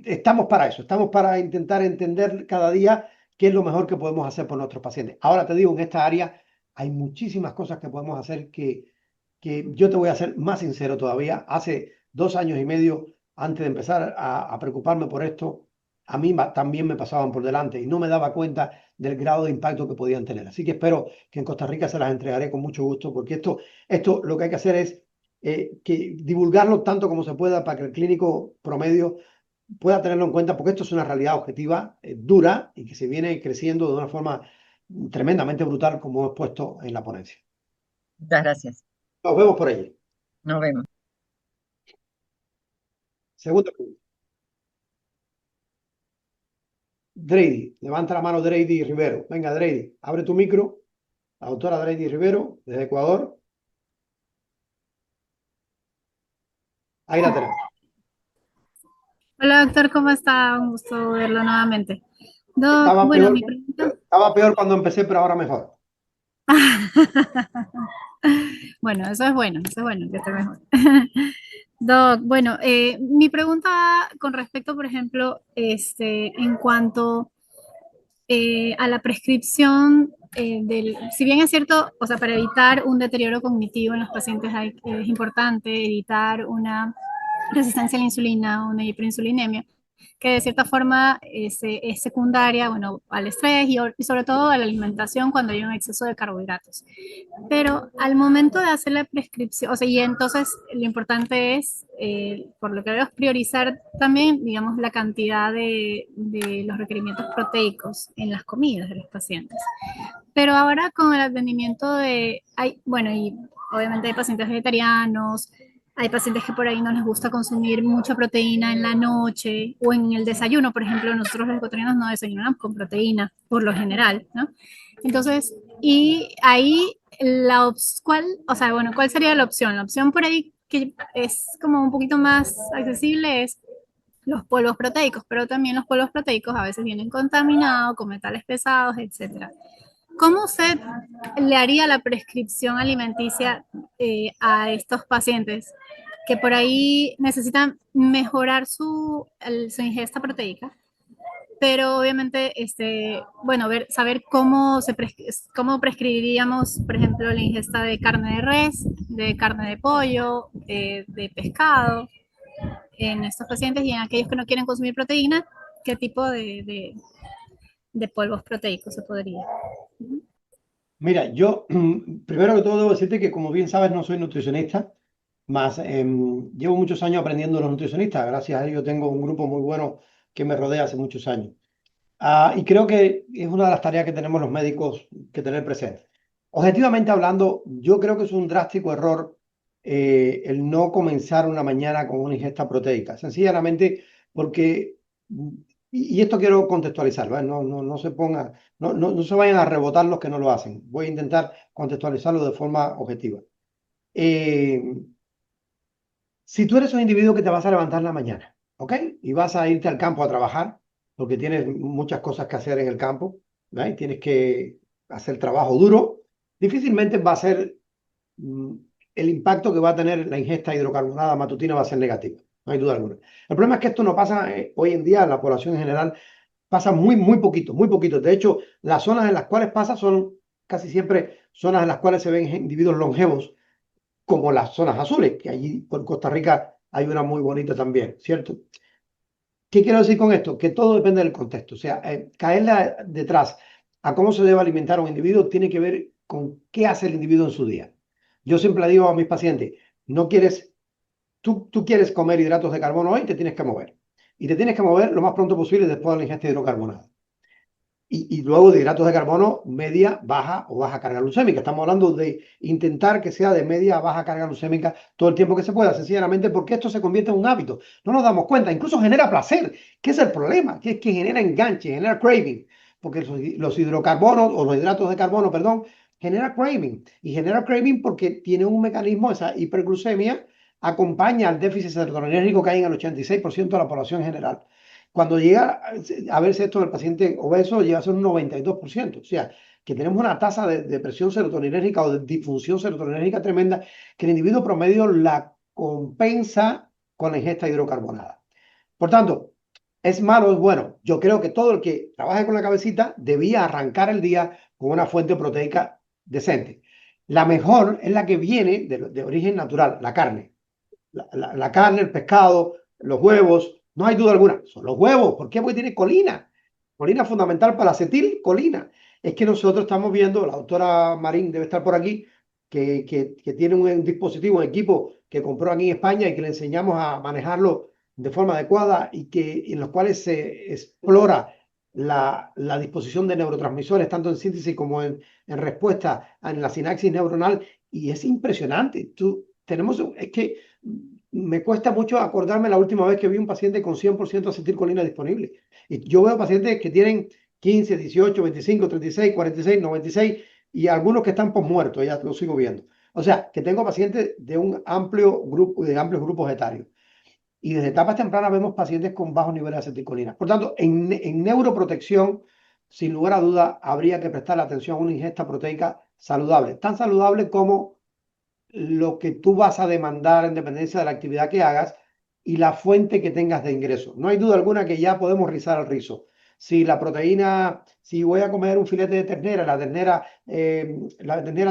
estamos para eso, estamos para intentar entender cada día qué es lo mejor que podemos hacer por nuestros pacientes. Ahora te digo, en esta área hay muchísimas cosas que podemos hacer que yo te voy a ser más sincero todavía. Hace 2 años y medio, antes de empezar a preocuparme por esto, a mí también me pasaban por delante y no me daba cuenta del grado de impacto que podían tener. Así que espero que en Costa Rica se las entregaré con mucho gusto, porque esto lo que hay que hacer es que divulgarlo tanto como se pueda para que el clínico promedio pueda tenerlo en cuenta, porque esto es una realidad objetiva, dura y que se viene creciendo de una forma tremendamente brutal, como hemos puesto en la ponencia. Muchas gracias. Nos vemos por allí. Nos vemos. Segundo punto. Drady, levanta la mano Drady Rivero. Venga, Drady, abre tu micro. La doctora Drady Rivero, desde Ecuador. Ahí la tenemos. Hola doctor, ¿cómo está? Un gusto verlo nuevamente. Doc, Estaba bueno, peor, mi pregunta. estaba peor cuando empecé, pero ahora mejor. Bueno, eso es bueno, que esté mejor. Doc, bueno, mi pregunta con respecto, por ejemplo, en cuanto a la prescripción si bien es cierto, o sea, para evitar un deterioro cognitivo en los pacientes es importante evitar una resistencia a la insulina, una hiperinsulinemia, que de cierta forma es secundaria, bueno, al estrés y sobre todo a la alimentación cuando hay un exceso de carbohidratos. Pero al momento de hacer la prescripción, o sea, y entonces lo importante es, por lo que veo, es priorizar también, digamos, la cantidad de los requerimientos proteicos en las comidas de los pacientes. Pero ahora con el advenimiento bueno, y obviamente hay pacientes vegetarianos, hay pacientes que por ahí no les gusta consumir mucha proteína en la noche o en el desayuno, por ejemplo, nosotros los ecuatorianos no desayunamos con proteína por lo general, ¿no? Entonces, y ahí o sea, bueno, ¿cuál sería la opción? La opción por ahí que es como un poquito más accesible es los polvos proteicos, pero también los polvos proteicos a veces vienen contaminados con metales pesados, etcétera. ¿Cómo usted le haría la prescripción alimenticia a estos pacientes que por ahí necesitan mejorar su ingesta proteica? Pero obviamente, bueno, saber cómo prescribiríamos, por ejemplo, la ingesta de carne de res, de carne de pollo, de pescado en estos pacientes y en aquellos que no quieren consumir proteína, ¿qué tipo de polvos proteicos se podría? Mira, yo primero que todo debo decirte que, como bien sabes, no soy nutricionista, más llevo muchos años aprendiendo de los nutricionistas. Gracias a ello tengo un grupo muy bueno que me rodea hace muchos años. Y creo que es una de las tareas que tenemos los médicos que tener presente. Objetivamente hablando, yo creo que es un drástico error el no comenzar una mañana con una ingesta proteica. Sencillamente porque, y esto quiero contextualizar, ¿vale? No se ponga, no se vayan a rebotar los que no lo hacen. Voy a intentar contextualizarlo de forma objetiva. Eh, si tú eres un individuo que te vas a levantar en la mañana, ¿ok? Y vas a irte al campo a trabajar, porque tienes muchas cosas que hacer en el campo, ¿no? Y tienes que hacer trabajo duro, difícilmente va a ser mm, el impacto que va a tener la ingesta hidrocarburada matutina va a ser negativo, no hay duda alguna. El problema es que esto no pasa hoy en día en la población en general, pasa muy poquito, muy poquito. De hecho, las zonas en las cuales pasa son casi siempre zonas en las cuales se ven individuos longevos como las zonas azules, que allí por Costa Rica hay una muy bonita también, ¿cierto? ¿Qué quiero decir con esto? Que todo depende del contexto. O sea, caerle detrás a cómo se debe alimentar a un individuo tiene que ver con qué hace el individuo en su día. Yo siempre le digo a mis pacientes, no quieres, tú quieres comer hidratos de carbono hoy, te tienes que mover. Y te tienes que mover lo más pronto posible después de la ingesta hidrocarbonadas. y luego de hidratos de carbono media, baja o baja carga glucémica. Estamos hablando de intentar que sea de media a baja carga glucémica todo el tiempo que se pueda, sencillamente porque esto se convierte en un hábito. No nos damos cuenta, incluso genera placer, que es el problema, que es que genera enganche, genera craving, porque los hidrocarbonos o los hidratos de carbono, perdón, genera craving. Y genera craving porque tiene un mecanismo, esa hiperglucemia acompaña al déficit serotoninérgico que hay en el 86% de la población general. Cuando llega a verse esto del paciente obeso, llega a ser un 92%. O sea, que tenemos una tasa de presión serotoninérgica o de disfunción serotoninérgica tremenda que el individuo promedio la compensa con la ingesta hidrocarbonada. Por tanto, ¿es malo o es bueno? Yo creo que todo el que trabaje con la cabecita debía arrancar el día con una fuente proteica decente. La mejor es la que viene de origen natural, la carne. La carne, el pescado, los huevos, no hay duda alguna, son los huevos. ¿Por qué? Porque tiene colina. Colina fundamental para la acetilcolina. Es que nosotros estamos viendo, la doctora Marín debe estar por aquí, que tiene un dispositivo, un equipo que compró aquí en España y que le enseñamos a manejarlo de forma adecuada y en los cuales se explora la disposición de neurotransmisores, tanto en síntesis como en respuesta en la sinapsis neuronal, y es impresionante. Es que me cuesta mucho acordarme la última vez que vi un paciente con 100% acetilcolina disponible. Y yo veo pacientes que tienen 15, 18, 25, 36, 46, 96 y algunos que están posmuertos, ya lo sigo viendo. O sea, que tengo pacientes de un amplio grupo, de amplios grupos etarios. Y desde etapas tempranas vemos pacientes con bajos niveles de acetilcolina. Por tanto, en neuroprotección, sin lugar a duda, habría que prestar atención a una ingesta proteica saludable, tan saludable como lo que tú vas a demandar en dependencia de la actividad que hagas y la fuente que tengas de ingreso. No hay duda alguna que ya podemos rizar el rizo. Si la proteína, si voy a comer un filete de ternera, la ternera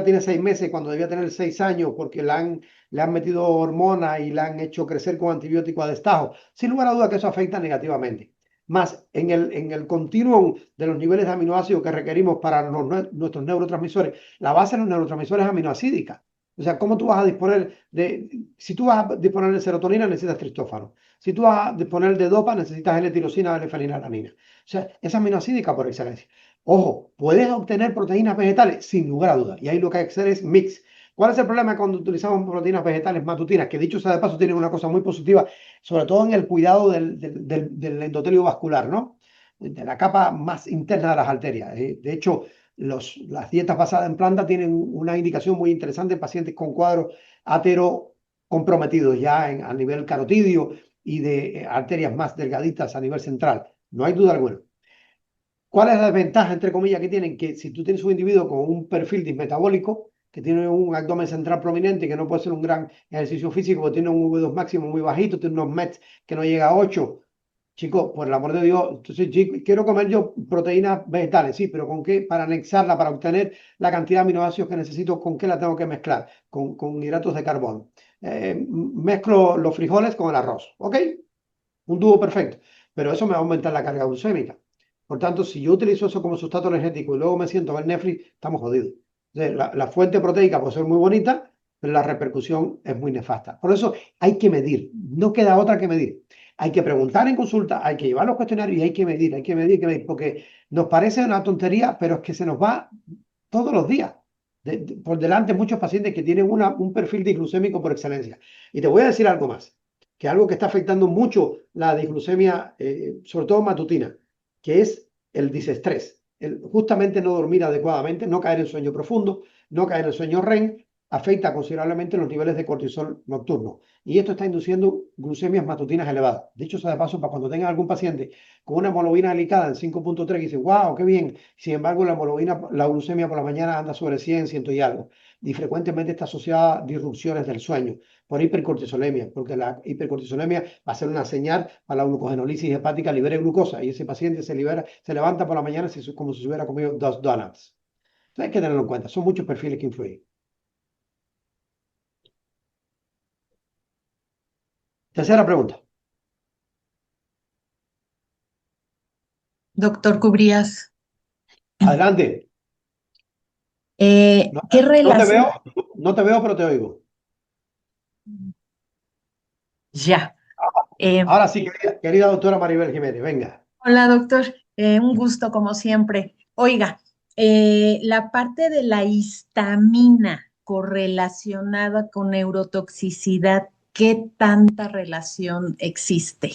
tiene 6 meses cuando debía tener 6 años porque le han metido hormonas y la han hecho crecer con antibióticos a destajo, sin lugar a duda que eso afecta negativamente. Más en el continuum de los niveles de aminoácidos que requerimos para nuestros neurotransmisores, la base de los neurotransmisores es aminoacídica. O sea, ¿cómo tú vas a disponer si tú vas a disponer de serotonina, necesitas triptófano. Si tú vas a disponer de dopa, necesitas L-tirosina, L-fenilalanina. O sea, es aminoacídica por excelencia. Ojo, ¿puedes obtener proteínas vegetales? Sin lugar a dudas. Y ahí lo que hay que hacer es mix. ¿Cuál es el problema cuando utilizamos proteínas vegetales matutinas? Que dicho sea de paso, tienen una cosa muy positiva, sobre todo en el cuidado del endotelio vascular, ¿no? De la capa más interna de las arterias. De hecho, las dietas basadas en planta tienen una indicación muy interesante en pacientes con cuadros aterocomprometidos ya a nivel carotidio y de arterias más delgaditas a nivel central. No hay duda alguna. ¿Cuál es la desventaja, entre comillas, que tienen? Que si tú tienes un individuo con un perfil dismetabólico, que tiene un abdomen central prominente, que no puede hacer un gran ejercicio físico, que tiene un V2 máximo muy bajito, tiene unos METs que no llega a 8, chicos, por el amor de Dios, entonces, chico, quiero comer yo proteínas vegetales, sí, pero ¿con qué? Para anexarla, para obtener la cantidad de aminoácidos que necesito, ¿con qué la tengo que mezclar? Con hidratos de carbono. Mezclo los frijoles con el arroz, ¿ok? Un dúo perfecto, pero eso me va a aumentar la carga glucémica. Por tanto, si yo utilizo eso como sustrato energético y luego me siento a ver Netflix, estamos jodidos. Entonces, la fuente proteica puede ser muy bonita, pero la repercusión es muy nefasta. Por eso hay que medir, no queda otra que medir. Hay que preguntar en consulta, hay que llevar los cuestionarios y hay que medir, hay que medir, hay que medir, porque nos parece una tontería, pero es que se nos va todos los días. Por delante muchos pacientes que tienen un perfil disglucémico por excelencia. Y te voy a decir algo más, que algo que está afectando mucho la disglucemia, sobre todo matutina, que es el disestrés. Justamente no dormir adecuadamente, no caer en sueño profundo, no caer en sueño REM, afecta considerablemente los niveles de cortisol nocturno. Y esto está induciendo glucemias matutinas elevadas. Dicho sea de paso, para cuando tengan algún paciente con una hemoglobina glicada en 5.3 y dice, wow, qué bien. Sin embargo, la glucemia por la mañana anda sobre 100, 100 y algo. Y frecuentemente está asociada a disrupciones del sueño por hipercortisolemia, porque la hipercortisolemia va a ser una señal para la glucogenólisis hepática, libere glucosa y ese paciente se levanta por la mañana como si se hubiera comido 2 donuts. Entonces hay que tenerlo en cuenta, son muchos perfiles que influyen. Tercera pregunta. Doctor Cubrías, Adelante. No, ¿qué no te relación? veo, no te veo, pero te oigo. Ya. Eh, Ahora sí, querida doctora Maribel Jiménez, venga. hola, doctor. Un gusto, como siempre. Oiga, la parte de la histamina correlacionada con neurotoxicidad, ¿qué tanta relación existe?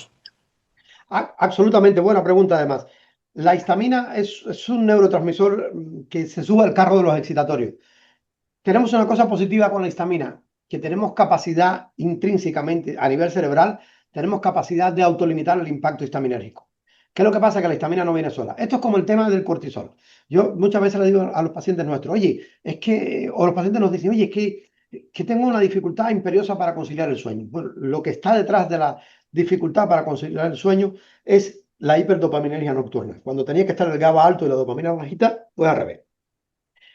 Absolutamente buena pregunta, además. La histamina es un neurotransmisor que se sube al carro de los excitatorios. Tenemos una cosa positiva con la histamina, que tenemos capacidad intrínsecamente a nivel cerebral, tenemos capacidad de autolimitar el impacto histaminérgico. ¿Qué es lo que pasa? Que la histamina no viene sola. Esto es como el tema del cortisol. Yo muchas veces le digo a los pacientes nuestros, oye, es que, o los pacientes nos dicen, oye, que tengo una dificultad imperiosa para conciliar el sueño. Bueno, lo que está detrás de la dificultad para conciliar el sueño es la hiperdopaminergia nocturna. Cuando tenía que estar el GABA alto y la dopamina bajita, pues al revés.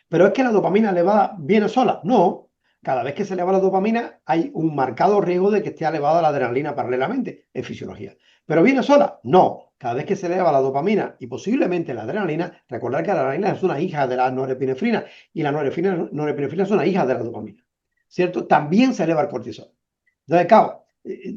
Pero es que la dopamina elevada viene sola. No, cada vez que se eleva la dopamina hay un marcado riesgo de que esté elevada la adrenalina paralelamente, en fisiología. ¿Pero viene sola? No. Cada vez que se eleva la dopamina y posiblemente la adrenalina, recordar que la adrenalina es una hija de la norepinefrina y la norepinefrina es una hija de la dopamina, ¿cierto? También se eleva el cortisol. Entonces, claro,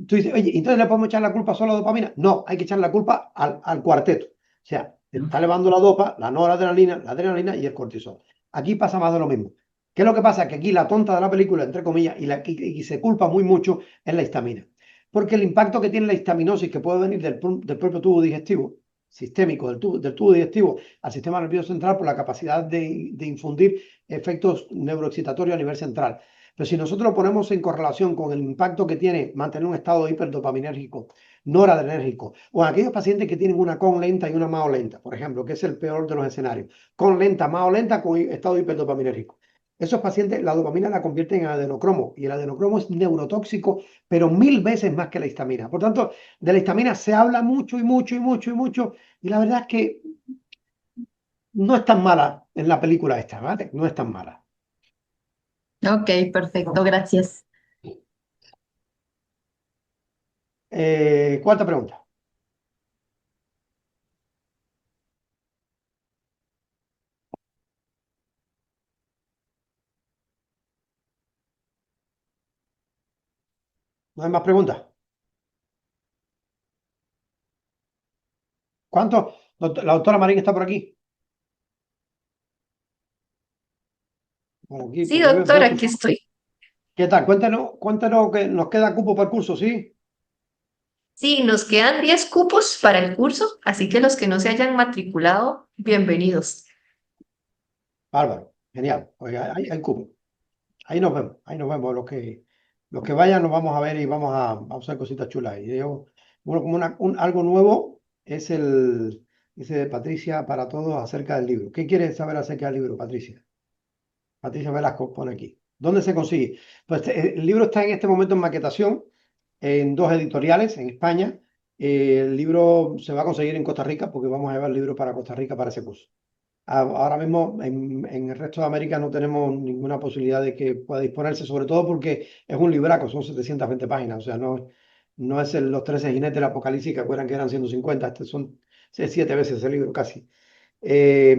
tú dices, oye, ¿entonces le podemos echar la culpa solo a la dopamina? No, hay que echar la culpa al cuarteto. O sea, está elevando la dopa, la noradrenalina, la adrenalina y el cortisol. Aquí pasa más de lo mismo. ¿Qué es lo que pasa? Que aquí la tonta de la película, entre comillas, y se culpa muy mucho es la histamina. Porque el impacto que tiene la histaminosis, que puede venir del propio tubo digestivo, sistémico, del tubo digestivo al sistema nervioso central por la capacidad de infundir efectos neuroexcitatorios a nivel central. Pero si nosotros lo ponemos en correlación con el impacto que tiene mantener un estado hiperdopaminérgico, noradrenérgico, o en aquellos pacientes que tienen una con lenta y una MAO lenta, por ejemplo, que es el peor de los escenarios, con lenta, MAO lenta, con estado hiperdopaminérgico. Esos pacientes, la dopamina la convierten en adenocromo, y el adenocromo es neurotóxico, pero 1000 veces más que la histamina. Por tanto, de la histamina se habla mucho y mucho y mucho y mucho, y la verdad es que no es tan mala en la película esta, ¿vale? No es tan mala. Ok, perfecto, gracias. Cuarta pregunta. ¿No hay más preguntas? ¿Cuánto? La doctora Marín está por aquí. Por aquí, Sí, porque doctor, aquí estoy. ¿Qué tal? Cuéntanos que nos queda cupo para el curso, ¿sí? Sí, nos quedan 10 cupos para el curso, así que los que no se hayan matriculado, bienvenidos. Bárbaro, genial. Oiga, hay cupo. Ahí nos vemos, ahí nos vemos. Los que vayan nos vamos a ver y vamos a hacer cositas chulas. Y yo, bueno, como algo nuevo es dice de Patricia para todos acerca del libro. ¿Qué quieres saber acerca del libro, Patricia? Patricia Velasco pone aquí. ¿Dónde se consigue? Pues el libro está en este momento en maquetación en dos editoriales en España. El libro se va a conseguir en Costa Rica porque vamos a llevar el libro para Costa Rica para ese curso. Ahora mismo en el resto de América no tenemos ninguna posibilidad de que pueda disponerse, sobre todo porque es un libraco, son 720 páginas, o sea, no es los 13 jinetes del Apocalipsis que acuerdan que eran 150, este son 7 veces el libro casi. eh,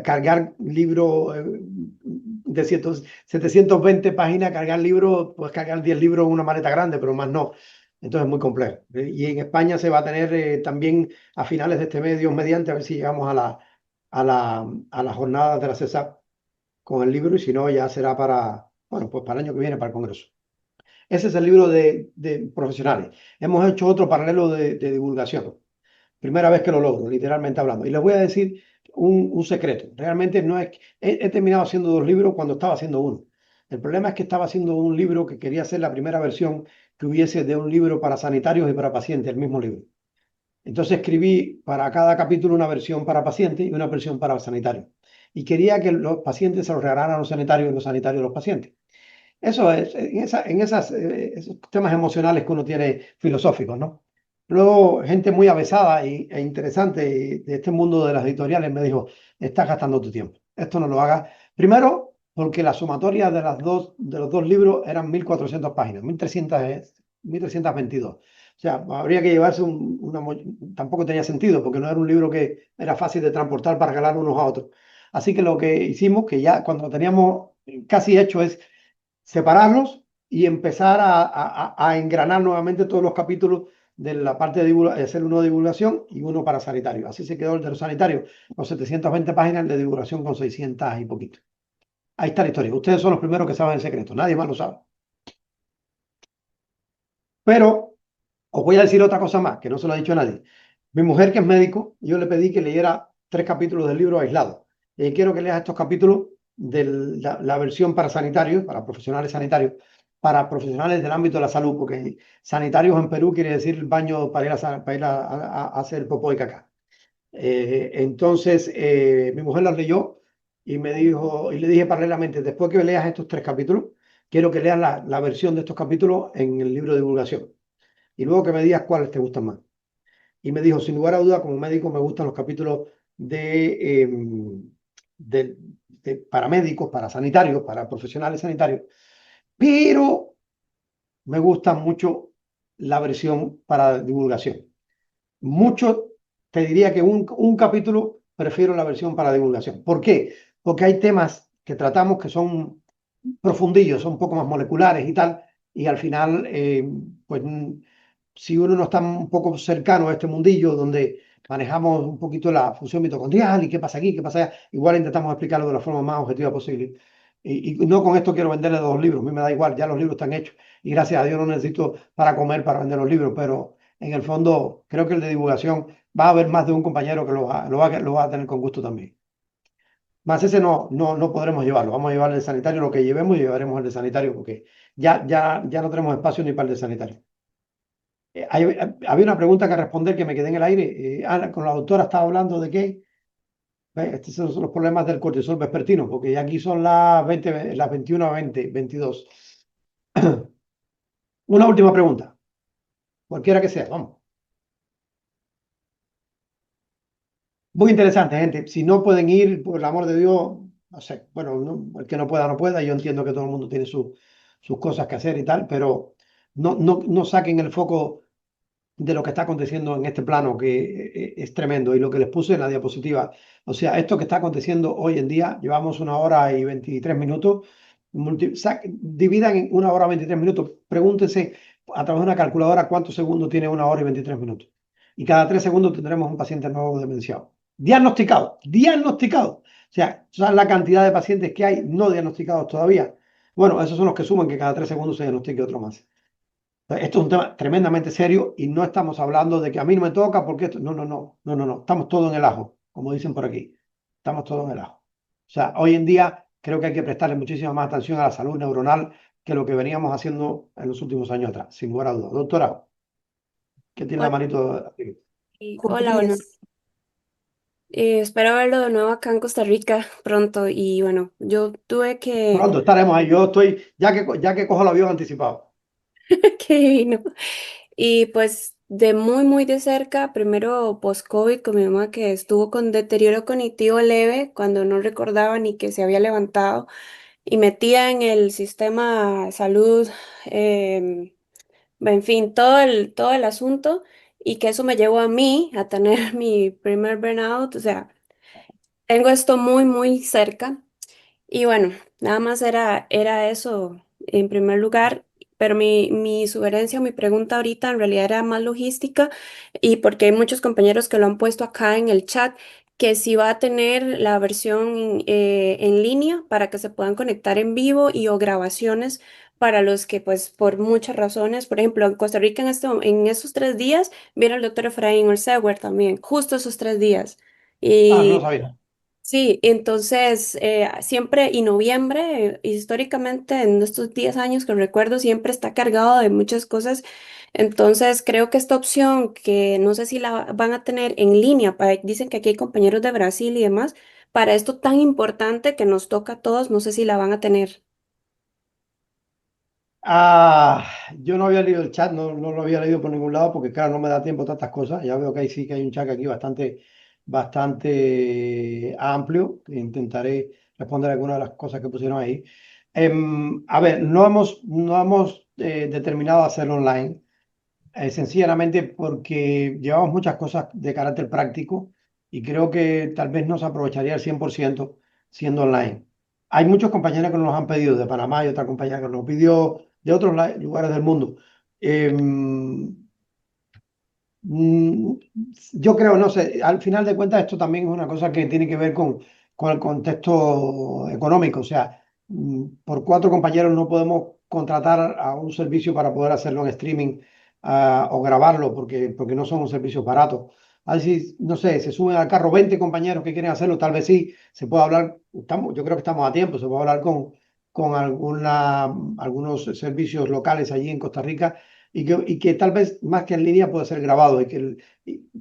Cargar libro de 720 páginas, cargar libros, puedes cargar 10 libros en una maleta grande, pero más no. Entonces es muy complejo. Y en España se va a tener también a finales de este mes, Dios mediante, a ver si llegamos a la jornada de la CESAP con el libro y si no, ya será bueno, pues para el año que viene, para el Congreso. Ese es el libro de profesionales. Hemos hecho otro paralelo de divulgación. Primera vez que lo logro, literalmente hablando. Y les voy a decir un secreto. Realmente no es. He terminado haciendo dos libros cuando estaba haciendo uno. El problema es que estaba haciendo un libro que quería ser la primera versión que hubiese de un libro para sanitarios y para pacientes, el mismo libro. Entonces escribí para cada capítulo una versión para pacientes y una versión para sanitarios. Y quería que los pacientes se los regalaran a los sanitarios y los sanitarios a los pacientes. Eso es, esos temas emocionales que uno tiene filosóficos, ¿no? Luego, gente muy avesada e interesante de este mundo de las editoriales me dijo, estás gastando tu tiempo, esto no lo hagas. Primero, porque la sumatoria de los dos libros eran 1400 páginas, 1322. O sea, habría que llevarse tampoco tenía sentido, porque no era un libro que era fácil de transportar para regalar unos a otros. Así que lo que hicimos, que ya cuando lo teníamos casi hecho, es separarlos y empezar a engranar nuevamente todos los capítulos de la parte de hacer uno de divulgación y uno para sanitario. Así se quedó el de los sanitarios, con 720 páginas, de divulgación con 600 y poquito. Ahí está la historia. Ustedes son los primeros que saben el secreto, nadie más lo sabe. Pero os voy a decir otra cosa más, que no se lo ha dicho a nadie. Mi mujer, que es médico, yo le pedí que leyera 3 capítulos del libro aislados. Quiero que leas estos capítulos de la versión para sanitarios, para profesionales sanitarios, para profesionales del ámbito de la salud, porque sanitarios en Perú quiere decir el baño para ir a hacer popó y caca. Entonces, mi mujer los leyó y me dijo, y le dije paralelamente, después que leas estos 3 capítulos, quiero que leas la versión de estos capítulos en el libro de divulgación. Y luego que me digas cuáles te gustan más. Y me dijo, sin lugar a duda, como médico me gustan los capítulos de paramédicos, para sanitarios, para profesionales sanitarios, pero me gusta mucho la versión para divulgación. Mucho, te diría que un capítulo prefiero la versión para divulgación. ¿Por qué? Porque hay temas que tratamos que son profundillos, son un poco más moleculares y tal, y al final, pues si uno no está un poco cercano a este mundillo donde manejamos un poquito la función mitocondrial y qué pasa aquí, qué pasa allá, igual intentamos explicarlo de la forma más objetiva posible. Y no con esto quiero venderle 2 libros, a mí me da igual, ya los libros están hechos y gracias a Dios no necesito para comer para vender los libros, pero en el fondo creo que el de divulgación va a haber más de un compañero que lo va a tener con gusto también. Más ese no podremos llevarlo. Vamos a llevar el de sanitario, lo que llevemos y llevaremos el de sanitario porque ya no tenemos espacio ni para el de sanitario. Había una pregunta que responder que me quedé en el aire. Con la doctora estaba hablando de qué. Estos son los problemas del cortisol vespertino, porque ya aquí son las 21:20, 22. Una última pregunta, cualquiera que sea, vamos. Muy interesante, gente. Si no pueden ir, por el amor de Dios, no sé. Bueno, el que no pueda, no pueda. Yo entiendo que todo el mundo tiene sus cosas que hacer y tal, pero no saquen el foco de lo que está aconteciendo en este plano, que es tremendo, y lo que les puse en la diapositiva. O sea, esto que está aconteciendo hoy en día, llevamos 1 hora y 23 minutos, dividan en 1 hora y 23 minutos, pregúntense a través de una calculadora cuántos segundos tiene 1 hora y 23 minutos. Y cada 3 segundos tendremos un paciente nuevo demenciado. Diagnosticado, diagnosticado. O sea, ¿sabes la cantidad de pacientes que hay no diagnosticados todavía? Bueno, esos son los que suman que cada 3 segundos se diagnostique otro más. Esto es un tema tremendamente serio y no estamos hablando de que a mí no me toca porque esto. No. Estamos todos en el ajo, como dicen por aquí. Estamos todos en el ajo. O sea, hoy en día creo que hay que prestarle muchísima más atención a la salud neuronal que lo que veníamos haciendo en los últimos años atrás, sin lugar a dudas. Doctora, ¿qué tiene la Hola, manito? hola, buenas. Espero verlo de nuevo acá en Costa Rica pronto. Y bueno, yo tuve que, Pronto estaremos ahí. Yo estoy, ya que cojo el avión anticipado. que vino. Y pues de muy, muy de cerca, primero post-COVID con mi mamá que estuvo con deterioro cognitivo leve cuando no recordaba ni que se había levantado y metida en el sistema de salud, em, en fin, todo el asunto y que eso me llevó a mí a tener mi primer burnout. O sea, tengo esto muy, muy cerca. Y bueno, nada más era eso en primer lugar, pero mi sugerencia, mi pregunta ahorita en realidad era más logística y porque hay muchos compañeros que lo han puesto acá en el chat, que si va a tener la versión en línea para que se puedan conectar en vivo y o grabaciones para los que pues por muchas razones, por ejemplo, en Costa Rica en esos 3 días viene el doctor Efraín Olsewer también, justo esos 3 días. No lo sabía. Sí, entonces siempre y noviembre, históricamente en estos 10 años que recuerdo, siempre está cargado de muchas cosas. Entonces creo que esta opción, que no sé si la van a tener en línea, dicen que aquí hay compañeros de Brasil y demás, para esto tan importante que nos toca a todos, no sé si la van a tener. Yo no había leído el chat, no lo había leído por ningún lado porque, claro, no me da tiempo a tantas cosas. Ya veo que ahí sí que hay un chat aquí bastante amplio, que intentaré responder algunas de las cosas que pusieron ahí. A ver, no hemos determinado hacerlo online, sencillamente porque llevamos muchas cosas de carácter práctico y creo que tal vez no se aprovecharía al 100% siendo online. Hay muchos compañeros que nos han pedido de Panamá y otra compañera que nos pidió de otros lugares del mundo. Em, Mm, Yo creo, no sé, al final de cuentas esto también es una cosa que tiene que ver con el contexto económico. O sea, por cuatro compañeros no podemos contratar a un servicio para poder hacerlo en streaming, o grabarlo porque no son un servicio barato. Así, no sé, se suben al carro 20 compañeros que quieren hacerlo, tal vez sí, se puede hablar, yo creo que estamos a tiempo, se puede hablar con algunos servicios locales allí en Costa Rica y que tal vez más que en línea puede ser grabado,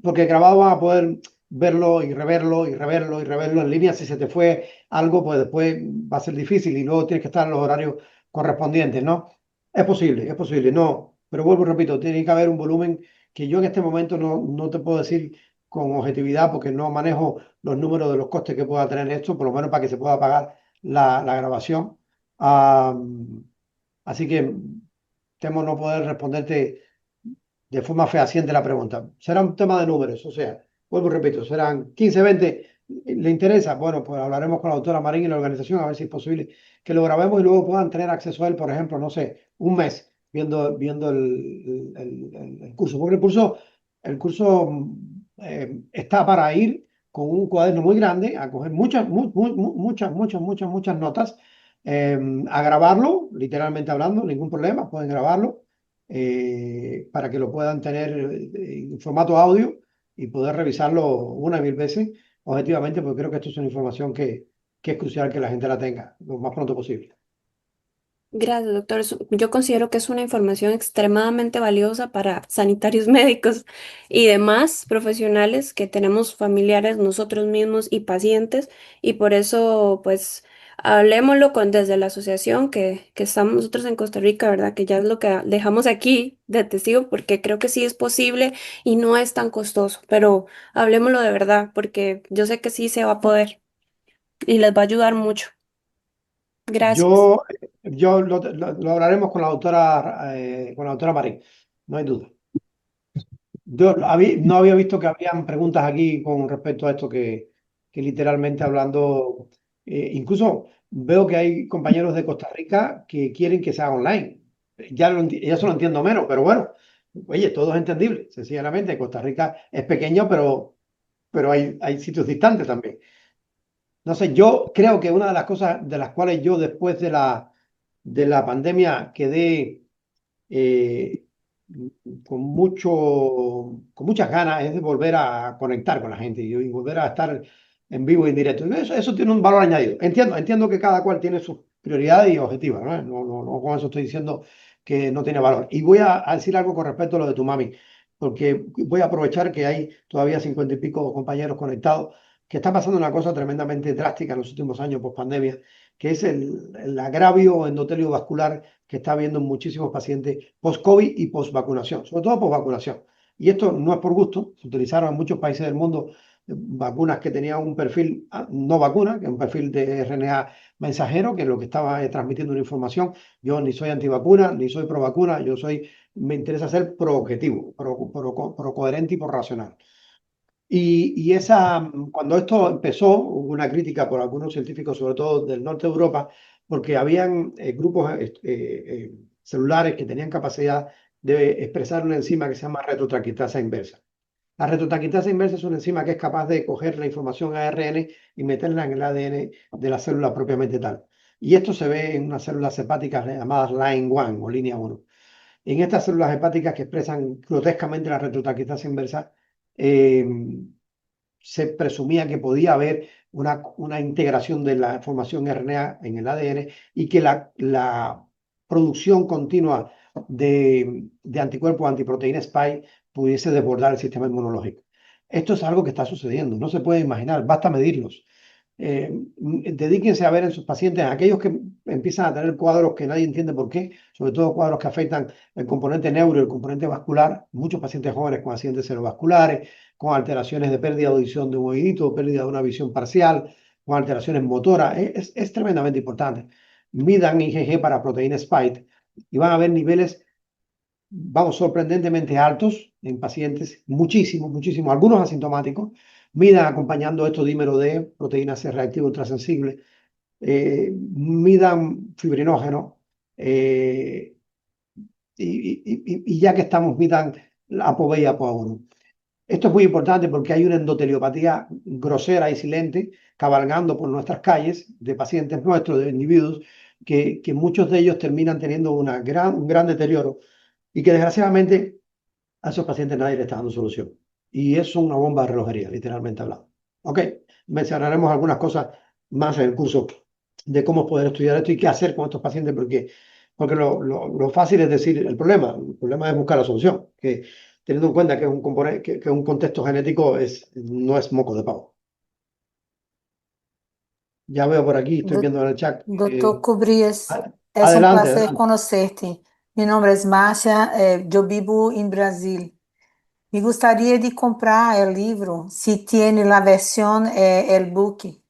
porque grabado van a poder verlo y reverlo y reverlo y reverlo en línea. Si se te fue algo, pues después va a ser difícil y luego tienes que estar en los horarios correspondientes, ¿no? Es posible, no, pero vuelvo y repito, tiene que haber un volumen que yo en este momento no te puedo decir con objetividad porque no manejo los números de los costes que pueda tener esto, por lo menos para que se pueda pagar la grabación. Ah, Así que temo no poder responderte de forma fehaciente la pregunta. Será un tema de números, o sea, vuelvo y repito, serán 15, 20. ¿Le interesa? Bueno, pues hablaremos con la doctora Marín y la organización a ver si es posible que lo grabemos y luego puedan tener acceso a él, por ejemplo, no sé, un mes viendo el curso. Porque el curso está para ir con un cuaderno muy grande, a coger muchas notas, eh, a grabarlo, literalmente hablando, ningún problema, pueden grabarlo, para que lo puedan tener en formato audio y poder revisarlo una y mil veces objetivamente, porque creo que esto es una información que es crucial que la gente la tenga lo más pronto posible. Gracias, doctor. Yo considero que es una información extremadamente valiosa para sanitarios médicos y demás profesionales que tenemos familiares nosotros mismos y pacientes, y por eso, pues, hablemoslo desde la asociación que estamos nosotros en Costa Rica, ¿verdad? Que ya es lo que dejamos aquí de testigo, porque creo que sí es posible y no es tan costoso, pero hablemoslo de verdad, porque yo sé que sí se va a poder y les va a ayudar mucho. Gracias. Yo lo hablaremos con la doctora Marín, no hay duda. No había visto que habían preguntas aquí con respecto a esto que literalmente hablando, incluso veo que hay compañeros de Costa Rica que quieren que sea online. Ya eso lo entiendo menos, pero bueno, oye, todo es entendible. Sencillamente, Costa Rica es pequeño, pero hay sitios distantes también. No sé, yo creo que una de las cosas de las cuales yo después de la pandemia quedé, eh, con muchas ganas es de volver a conectar con la gente y volver a estar en vivo y en directo. Y eso tiene un valor añadido. Entiendo que cada cual tiene sus prioridades y objetivos, ¿no? No con eso estoy diciendo que no tiene valor. Y voy a decir algo con respecto a lo de tu mami, porque voy a aprovechar que hay todavía 50 y pico compañeros conectados, que está pasando una cosa tremendamente drástica en los últimos años post pandemia, que es el agravio endotelio vascular que está habiendo en muchísimos pacientes post-COVID y post-vacunación, sobre todo post-vacunación. Y esto no es por gusto, se utilizaron en muchos países del mundo vacunas que tenían un perfil no vacuna, que es un perfil de RNA mensajero, que lo que estaba transmitiendo una información. Yo ni soy antivacuna, ni soy pro vacuna, me interesa ser pro-objetivo, pro-coherente y pro-racional. Cuando esto empezó, hubo una crítica por algunos científicos, sobre todo del norte de Europa, porque habían grupos celulares que tenían capacidad de expresar una enzima que se llama retrotranscriptasa inversa. La retrotranscriptasa inversa es una enzima que es capaz de coger la información ARN y meterla en el ADN de la célula propiamente tal. Y esto se ve en unas células hepáticas llamadas line 1 o línea 1. En estas células hepáticas que expresan grotescamente la retrotranscriptasa inversa, eh, se presumía que podía haber una integración de la formación RNA en el ADN y que la producción continua de anticuerpos antiproteína spike pudiese desbordar el sistema inmunológico. Esto es algo que está sucediendo, no se puede imaginar, basta medirlos. Dedíquense a ver en sus pacientes, aquellos que empiezan a tener cuadros que nadie entiende por qué, sobre todo cuadros que afectan el componente neuro y el componente vascular, muchos pacientes jóvenes con accidentes cerebrovasculares, con alteraciones de pérdida de audición de un oído, pérdida de una visión parcial, con alteraciones motoras, es tremendamente importante. Midan IgG para proteína spike y van a ver niveles, vamos, sorprendentemente altos en pacientes, muchísimo, algunos asintomáticos. Midan acompañando esto dímero D, proteína C reactiva ultrasensible, midan fibrinógeno, y ya que estamos, midan ApoB y ApoA1. Esto es muy importante porque hay una endoteliopatía grosera y silente cabalgando por nuestras calles de pacientes nuestros, de individuos, que muchos de ellos terminan teniendo un gran deterioro y que desgraciadamente a esos pacientes nadie le está dando solución. Y es una bomba de relojería, literalmente hablando. Ok, mencionaremos algunas cosas más en el curso de cómo poder estudiar esto y qué hacer con estos pacientes, porque lo fácil es decir el problema es buscar la solución, que teniendo en cuenta que es un componente, que un contexto genético no es moco de pavo. Ya veo por aquí, estoy Do- viendo en el chat. Doutor Cubrias, a- es un adelante, placer adelante. conocerte. Mi nombre es Marcia, yo vivo en Brasil. Me gustaría de comprar el libro, si tiene la versión, el book.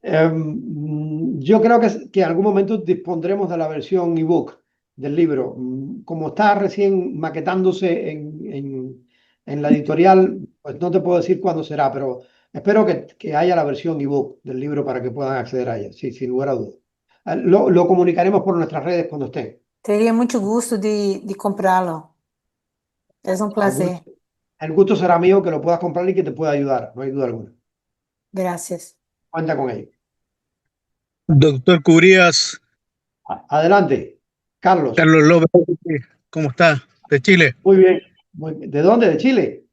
Yo creo que en algún momento dispondremos de la versión ebook del libro. Como está recién maquetándose en la editorial, pues no te puedo decir cuándo será, pero espero que haya la versión ebook del libro para que puedan acceder a ella, sí, sin lugar a dudas. Lo comunicaremos por nuestras redes cuando esté. Teria muito gusto de comprá-lo. Es un placer. El gusto será mío que lo puedas comprar y que te pueda ayudar, no hay duda alguna. Gracias. Cuenta con ello. Doctor Cubrías, Adelante, Carlos. Carlos López, ¿cómo está? De Chile. Muy bien. ¿De dónde? ¿De Chile?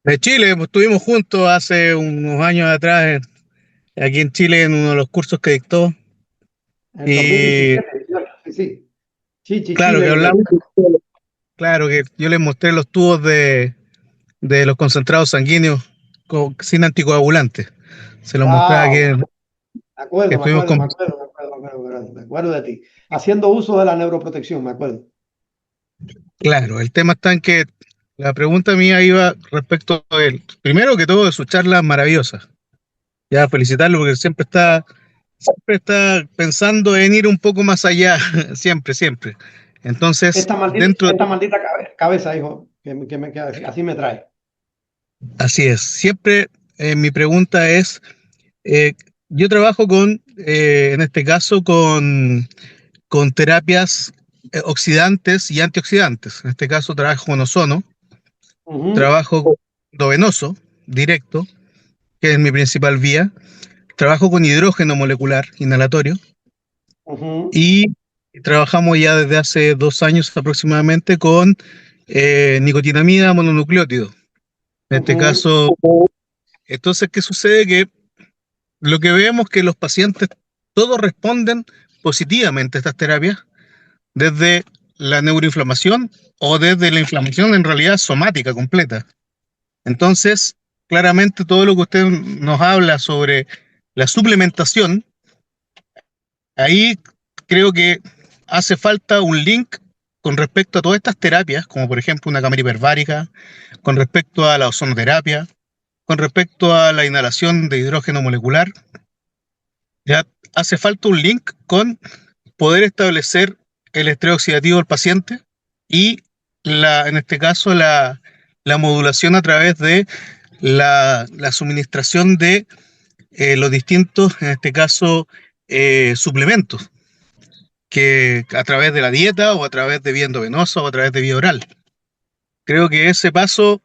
De Chile, pues estuvimos juntos hace unos años atrás, aquí en Chile, en uno de los cursos que dictó. En el Y 2017, 18, sí, sí. claro que Chile, hablamos, claro que yo les mostré los tubos de los concentrados sanguíneos sin anticoagulantes. Se los mostraba wow, que me acuerdo, me estuvimos acuerdo, con. me acuerdo, me acuerdo, me acuerdo, me acuerdo de ti. Haciendo uso de la neuroprotección, me acuerdo. Claro, el tema está en que la pregunta mía iba respecto a él. Primero que todo, de su charla maravillosa. Ya felicitarlo porque siempre está pensando en ir un poco más allá, siempre, siempre. Entonces, Esta maldita cabeza, hijo, que así me trae. así es, siempre mi pregunta es, eh, yo trabajo en este caso, con terapias oxidantes y antioxidantes. En este caso trabajo con ozono, trabajo con endovenoso directo, que es mi principal vía, trabajo con hidrógeno molecular inhalatorio, y trabajamos ya desde hace 2 años aproximadamente con nicotinamida mononucleótido. En este caso, entonces, ¿qué sucede? Que lo que vemos es que los pacientes todos responden positivamente a estas terapias, desde la neuroinflamación o desde la inflamación en realidad somática completa. Entonces, claramente todo lo que usted nos habla sobre la suplementación, ahí creo que hace falta un link con respecto a todas estas terapias, como por ejemplo una cámara hiperbárica, con respecto a la ozonoterapia, con respecto a la inhalación de hidrógeno molecular. Ya hace falta un link con poder establecer el estrés oxidativo del paciente y en este caso la modulación a través de la suministración de los distintos, en este caso, suplementos, que a través de la dieta o a través de vía endovenosa o a través de vía oral. Creo que ese paso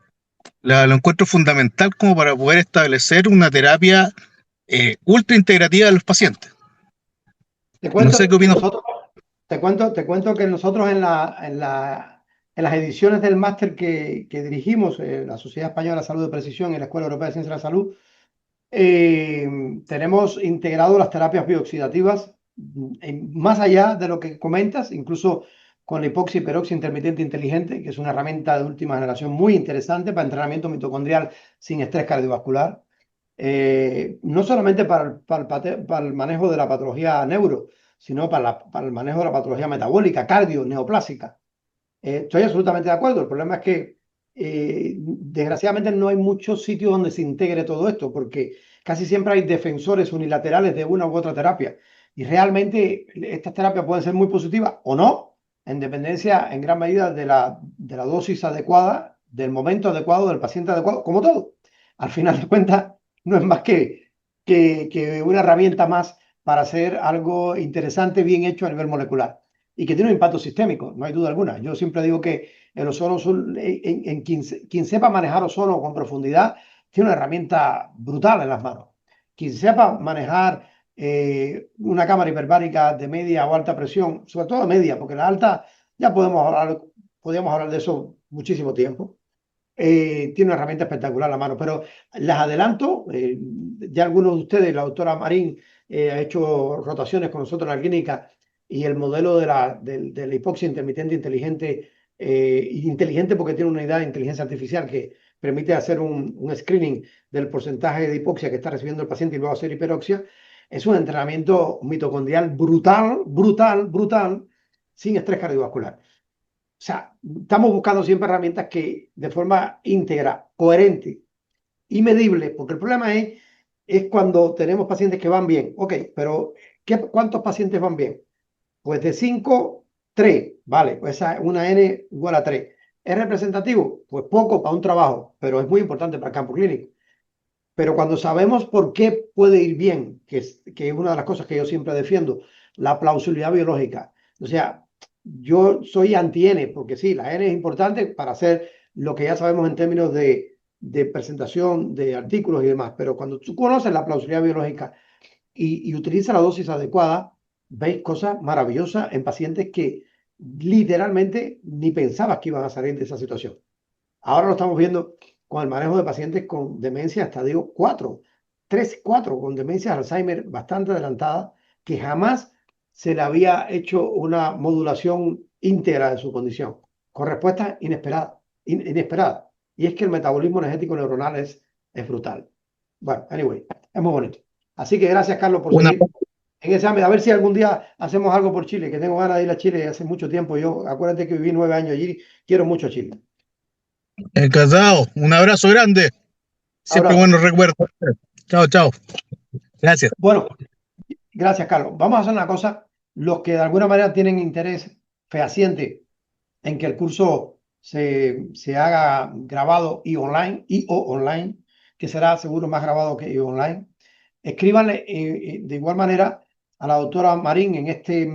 lo encuentro fundamental como para poder establecer una terapia ultra integrativa de los pacientes. Te No sé cuento qué que opinas. te cuento que nosotros en las ediciones del máster que dirigimos, la Sociedad Española de Salud de Precisión y la Escuela Europea de Ciencias de la Salud, tenemos integrado las terapias bioxidativas más allá de lo que comentas, incluso con la hipoxia y peroxia intermitente inteligente, que es una herramienta de última generación muy interesante para entrenamiento mitocondrial sin estrés cardiovascular. No solamente para el manejo de la patología neuro, sino para el manejo de la patología metabólica, cardio, neoplásica. Estoy absolutamente de acuerdo. El problema es que desgraciadamente no hay muchos sitios donde se integre todo esto, porque casi siempre hay defensores unilaterales de una u otra terapia. Y realmente estas terapias pueden ser muy positivas o no, en dependencia en gran medida de la dosis adecuada, del momento adecuado, del paciente adecuado, como todo. Al final de cuentas, no es más que una herramienta más para hacer algo interesante, bien hecho a nivel molecular. y que tiene un impacto sistémico, no hay duda alguna. Yo siempre digo que el ozono, quien sepa manejar ozono con profundidad, tiene una herramienta brutal en las manos. Quien sepa manejar una cámara hiperbárica de media o alta presión, sobre todo media, porque la alta ya podríamos hablar de eso muchísimo tiempo. Tiene una herramienta espectacular a la mano, pero las adelanto, ya algunos de ustedes, la doctora Marín ha hecho rotaciones con nosotros en la clínica y el modelo de la hipoxia intermitente inteligente porque tiene una unidad de inteligencia artificial que permite hacer un screening del porcentaje de hipoxia que está recibiendo el paciente y luego hacer hiperoxia. Es un entrenamiento mitocondrial brutal, brutal, brutal, sin estrés cardiovascular. O sea, estamos buscando siempre herramientas que de forma íntegra, coherente y medible, porque el problema es cuando tenemos pacientes que van bien. Ok, pero ¿cuántos pacientes van bien? Pues de 5, 3, vale, pues esa una N igual a 3. ¿Es representativo? Pues poco para un trabajo, pero es muy importante para el campo clínico. Pero cuando sabemos por qué puede ir bien, que es una de las cosas que yo siempre defiendo, la plausibilidad biológica. O sea, yo soy anti-N, porque sí, la N es importante para hacer lo que ya sabemos en términos de presentación de artículos y demás, pero cuando tú conoces la plausibilidad biológica y utilizas la dosis adecuada, veis cosas maravillosas en pacientes que literalmente ni pensabas que iban a salir de esa situación. Ahora lo estamos viendo con el manejo de pacientes con demencia, hasta digo 4, 3, 4, con demencia Alzheimer bastante adelantada, que jamás se le había hecho una modulación íntegra de su condición, con respuesta inesperada. Y es que el metabolismo energético neuronal es brutal. Bueno, anyway, es muy bonito. Así que gracias, Carlos, por seguir en ese ámbito. A ver si algún día hacemos algo por Chile, que tengo ganas de ir a Chile hace mucho tiempo. Yo, acuérdate que viví 9 años allí, quiero mucho Chile. Encantado. Un abrazo grande. Siempre Abrazo. buenos recuerdos. Chao, chao. Gracias. Bueno, gracias, Carlos. Vamos a hacer una cosa. Los que de alguna manera tienen interés fehaciente en que el curso se haga grabado y online, que será seguro más grabado que online, escríbanle de igual manera a la doctora Marín en este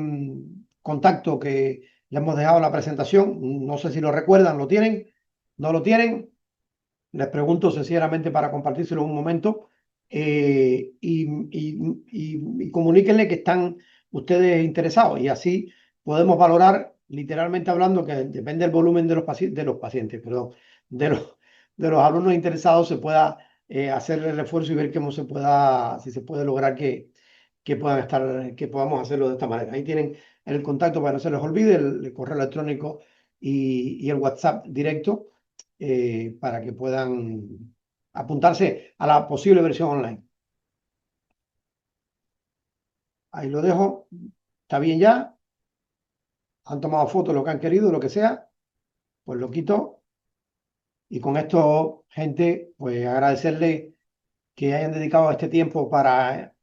contacto que le hemos dejado en la presentación. No sé si lo recuerdan, ¿lo tienen? ¿No lo tienen? Les pregunto sinceramente para compartírselo un momento y comuníquenle que están ustedes interesados y así podemos valorar, literalmente hablando, que depende del volumen de los pacientes, perdón, de los alumnos interesados, se pueda hacer el refuerzo y ver cómo si se puede lograr que puedan estar, que podamos hacerlo de esta manera. Ahí tienen el contacto para no se les olvide, el correo electrónico y el WhatsApp directo para que puedan apuntarse a la posible versión online. Ahí lo dejo. ¿Está bien ya? ¿Han tomado fotos lo que han querido, lo que sea? Pues lo quito. Y con esto, gente, pues agradecerle que hayan dedicado este tiempo para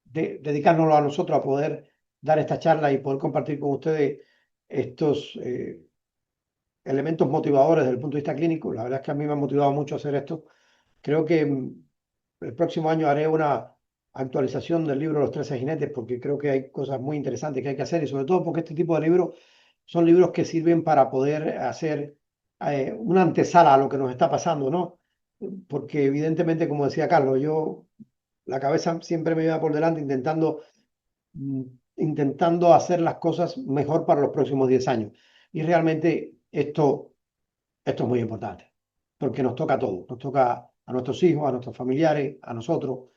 dedicárnoslo a nosotros a poder dar esta charla y poder compartir con ustedes estos elementos motivadores desde el punto de vista clínico. La verdad es que a mí me ha motivado mucho hacer esto. Creo que el próximo año haré una actualización del libro Los 13 jinetes porque creo que hay cosas muy interesantes que hay que hacer y sobre todo porque este tipo de libros son libros que sirven para poder hacer una antesala a lo que nos está pasando, ¿no? Porque evidentemente, como decía Carlos, la cabeza siempre me iba por delante intentando hacer las cosas mejor para los próximos 10 años. Y realmente esto es muy importante, porque nos toca a todos, nos toca a nuestros hijos, a nuestros familiares, a nosotros,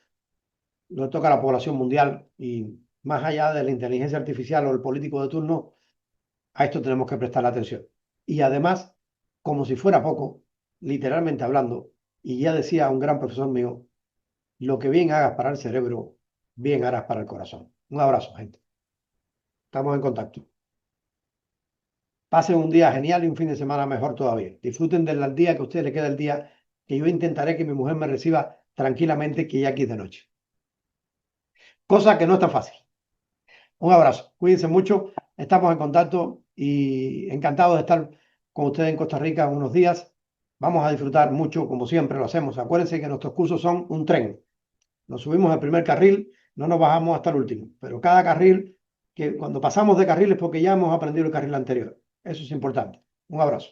nos toca a la población mundial y más allá de la inteligencia artificial o el político de turno, a esto tenemos que prestar atención. Y además, como si fuera poco, literalmente hablando, y ya decía un gran profesor mío, lo que bien hagas para el cerebro, bien harás para el corazón. Un abrazo, gente. Estamos en contacto. Pasen un día genial y un fin de semana mejor todavía. Disfruten del día que a ustedes les queda el día, que yo intentaré que mi mujer me reciba tranquilamente, que ya aquí es de noche. Cosa que no está fácil. Un abrazo. Cuídense mucho. Estamos en contacto y encantado de estar con ustedes en Costa Rica unos días. Vamos a disfrutar mucho, como siempre lo hacemos. Acuérdense que nuestros cursos son un tren. Nos subimos al primer carril, no nos bajamos hasta el último, pero cada carril que cuando pasamos de carril es porque ya hemos aprendido el carril anterior. Eso es importante. Un abrazo.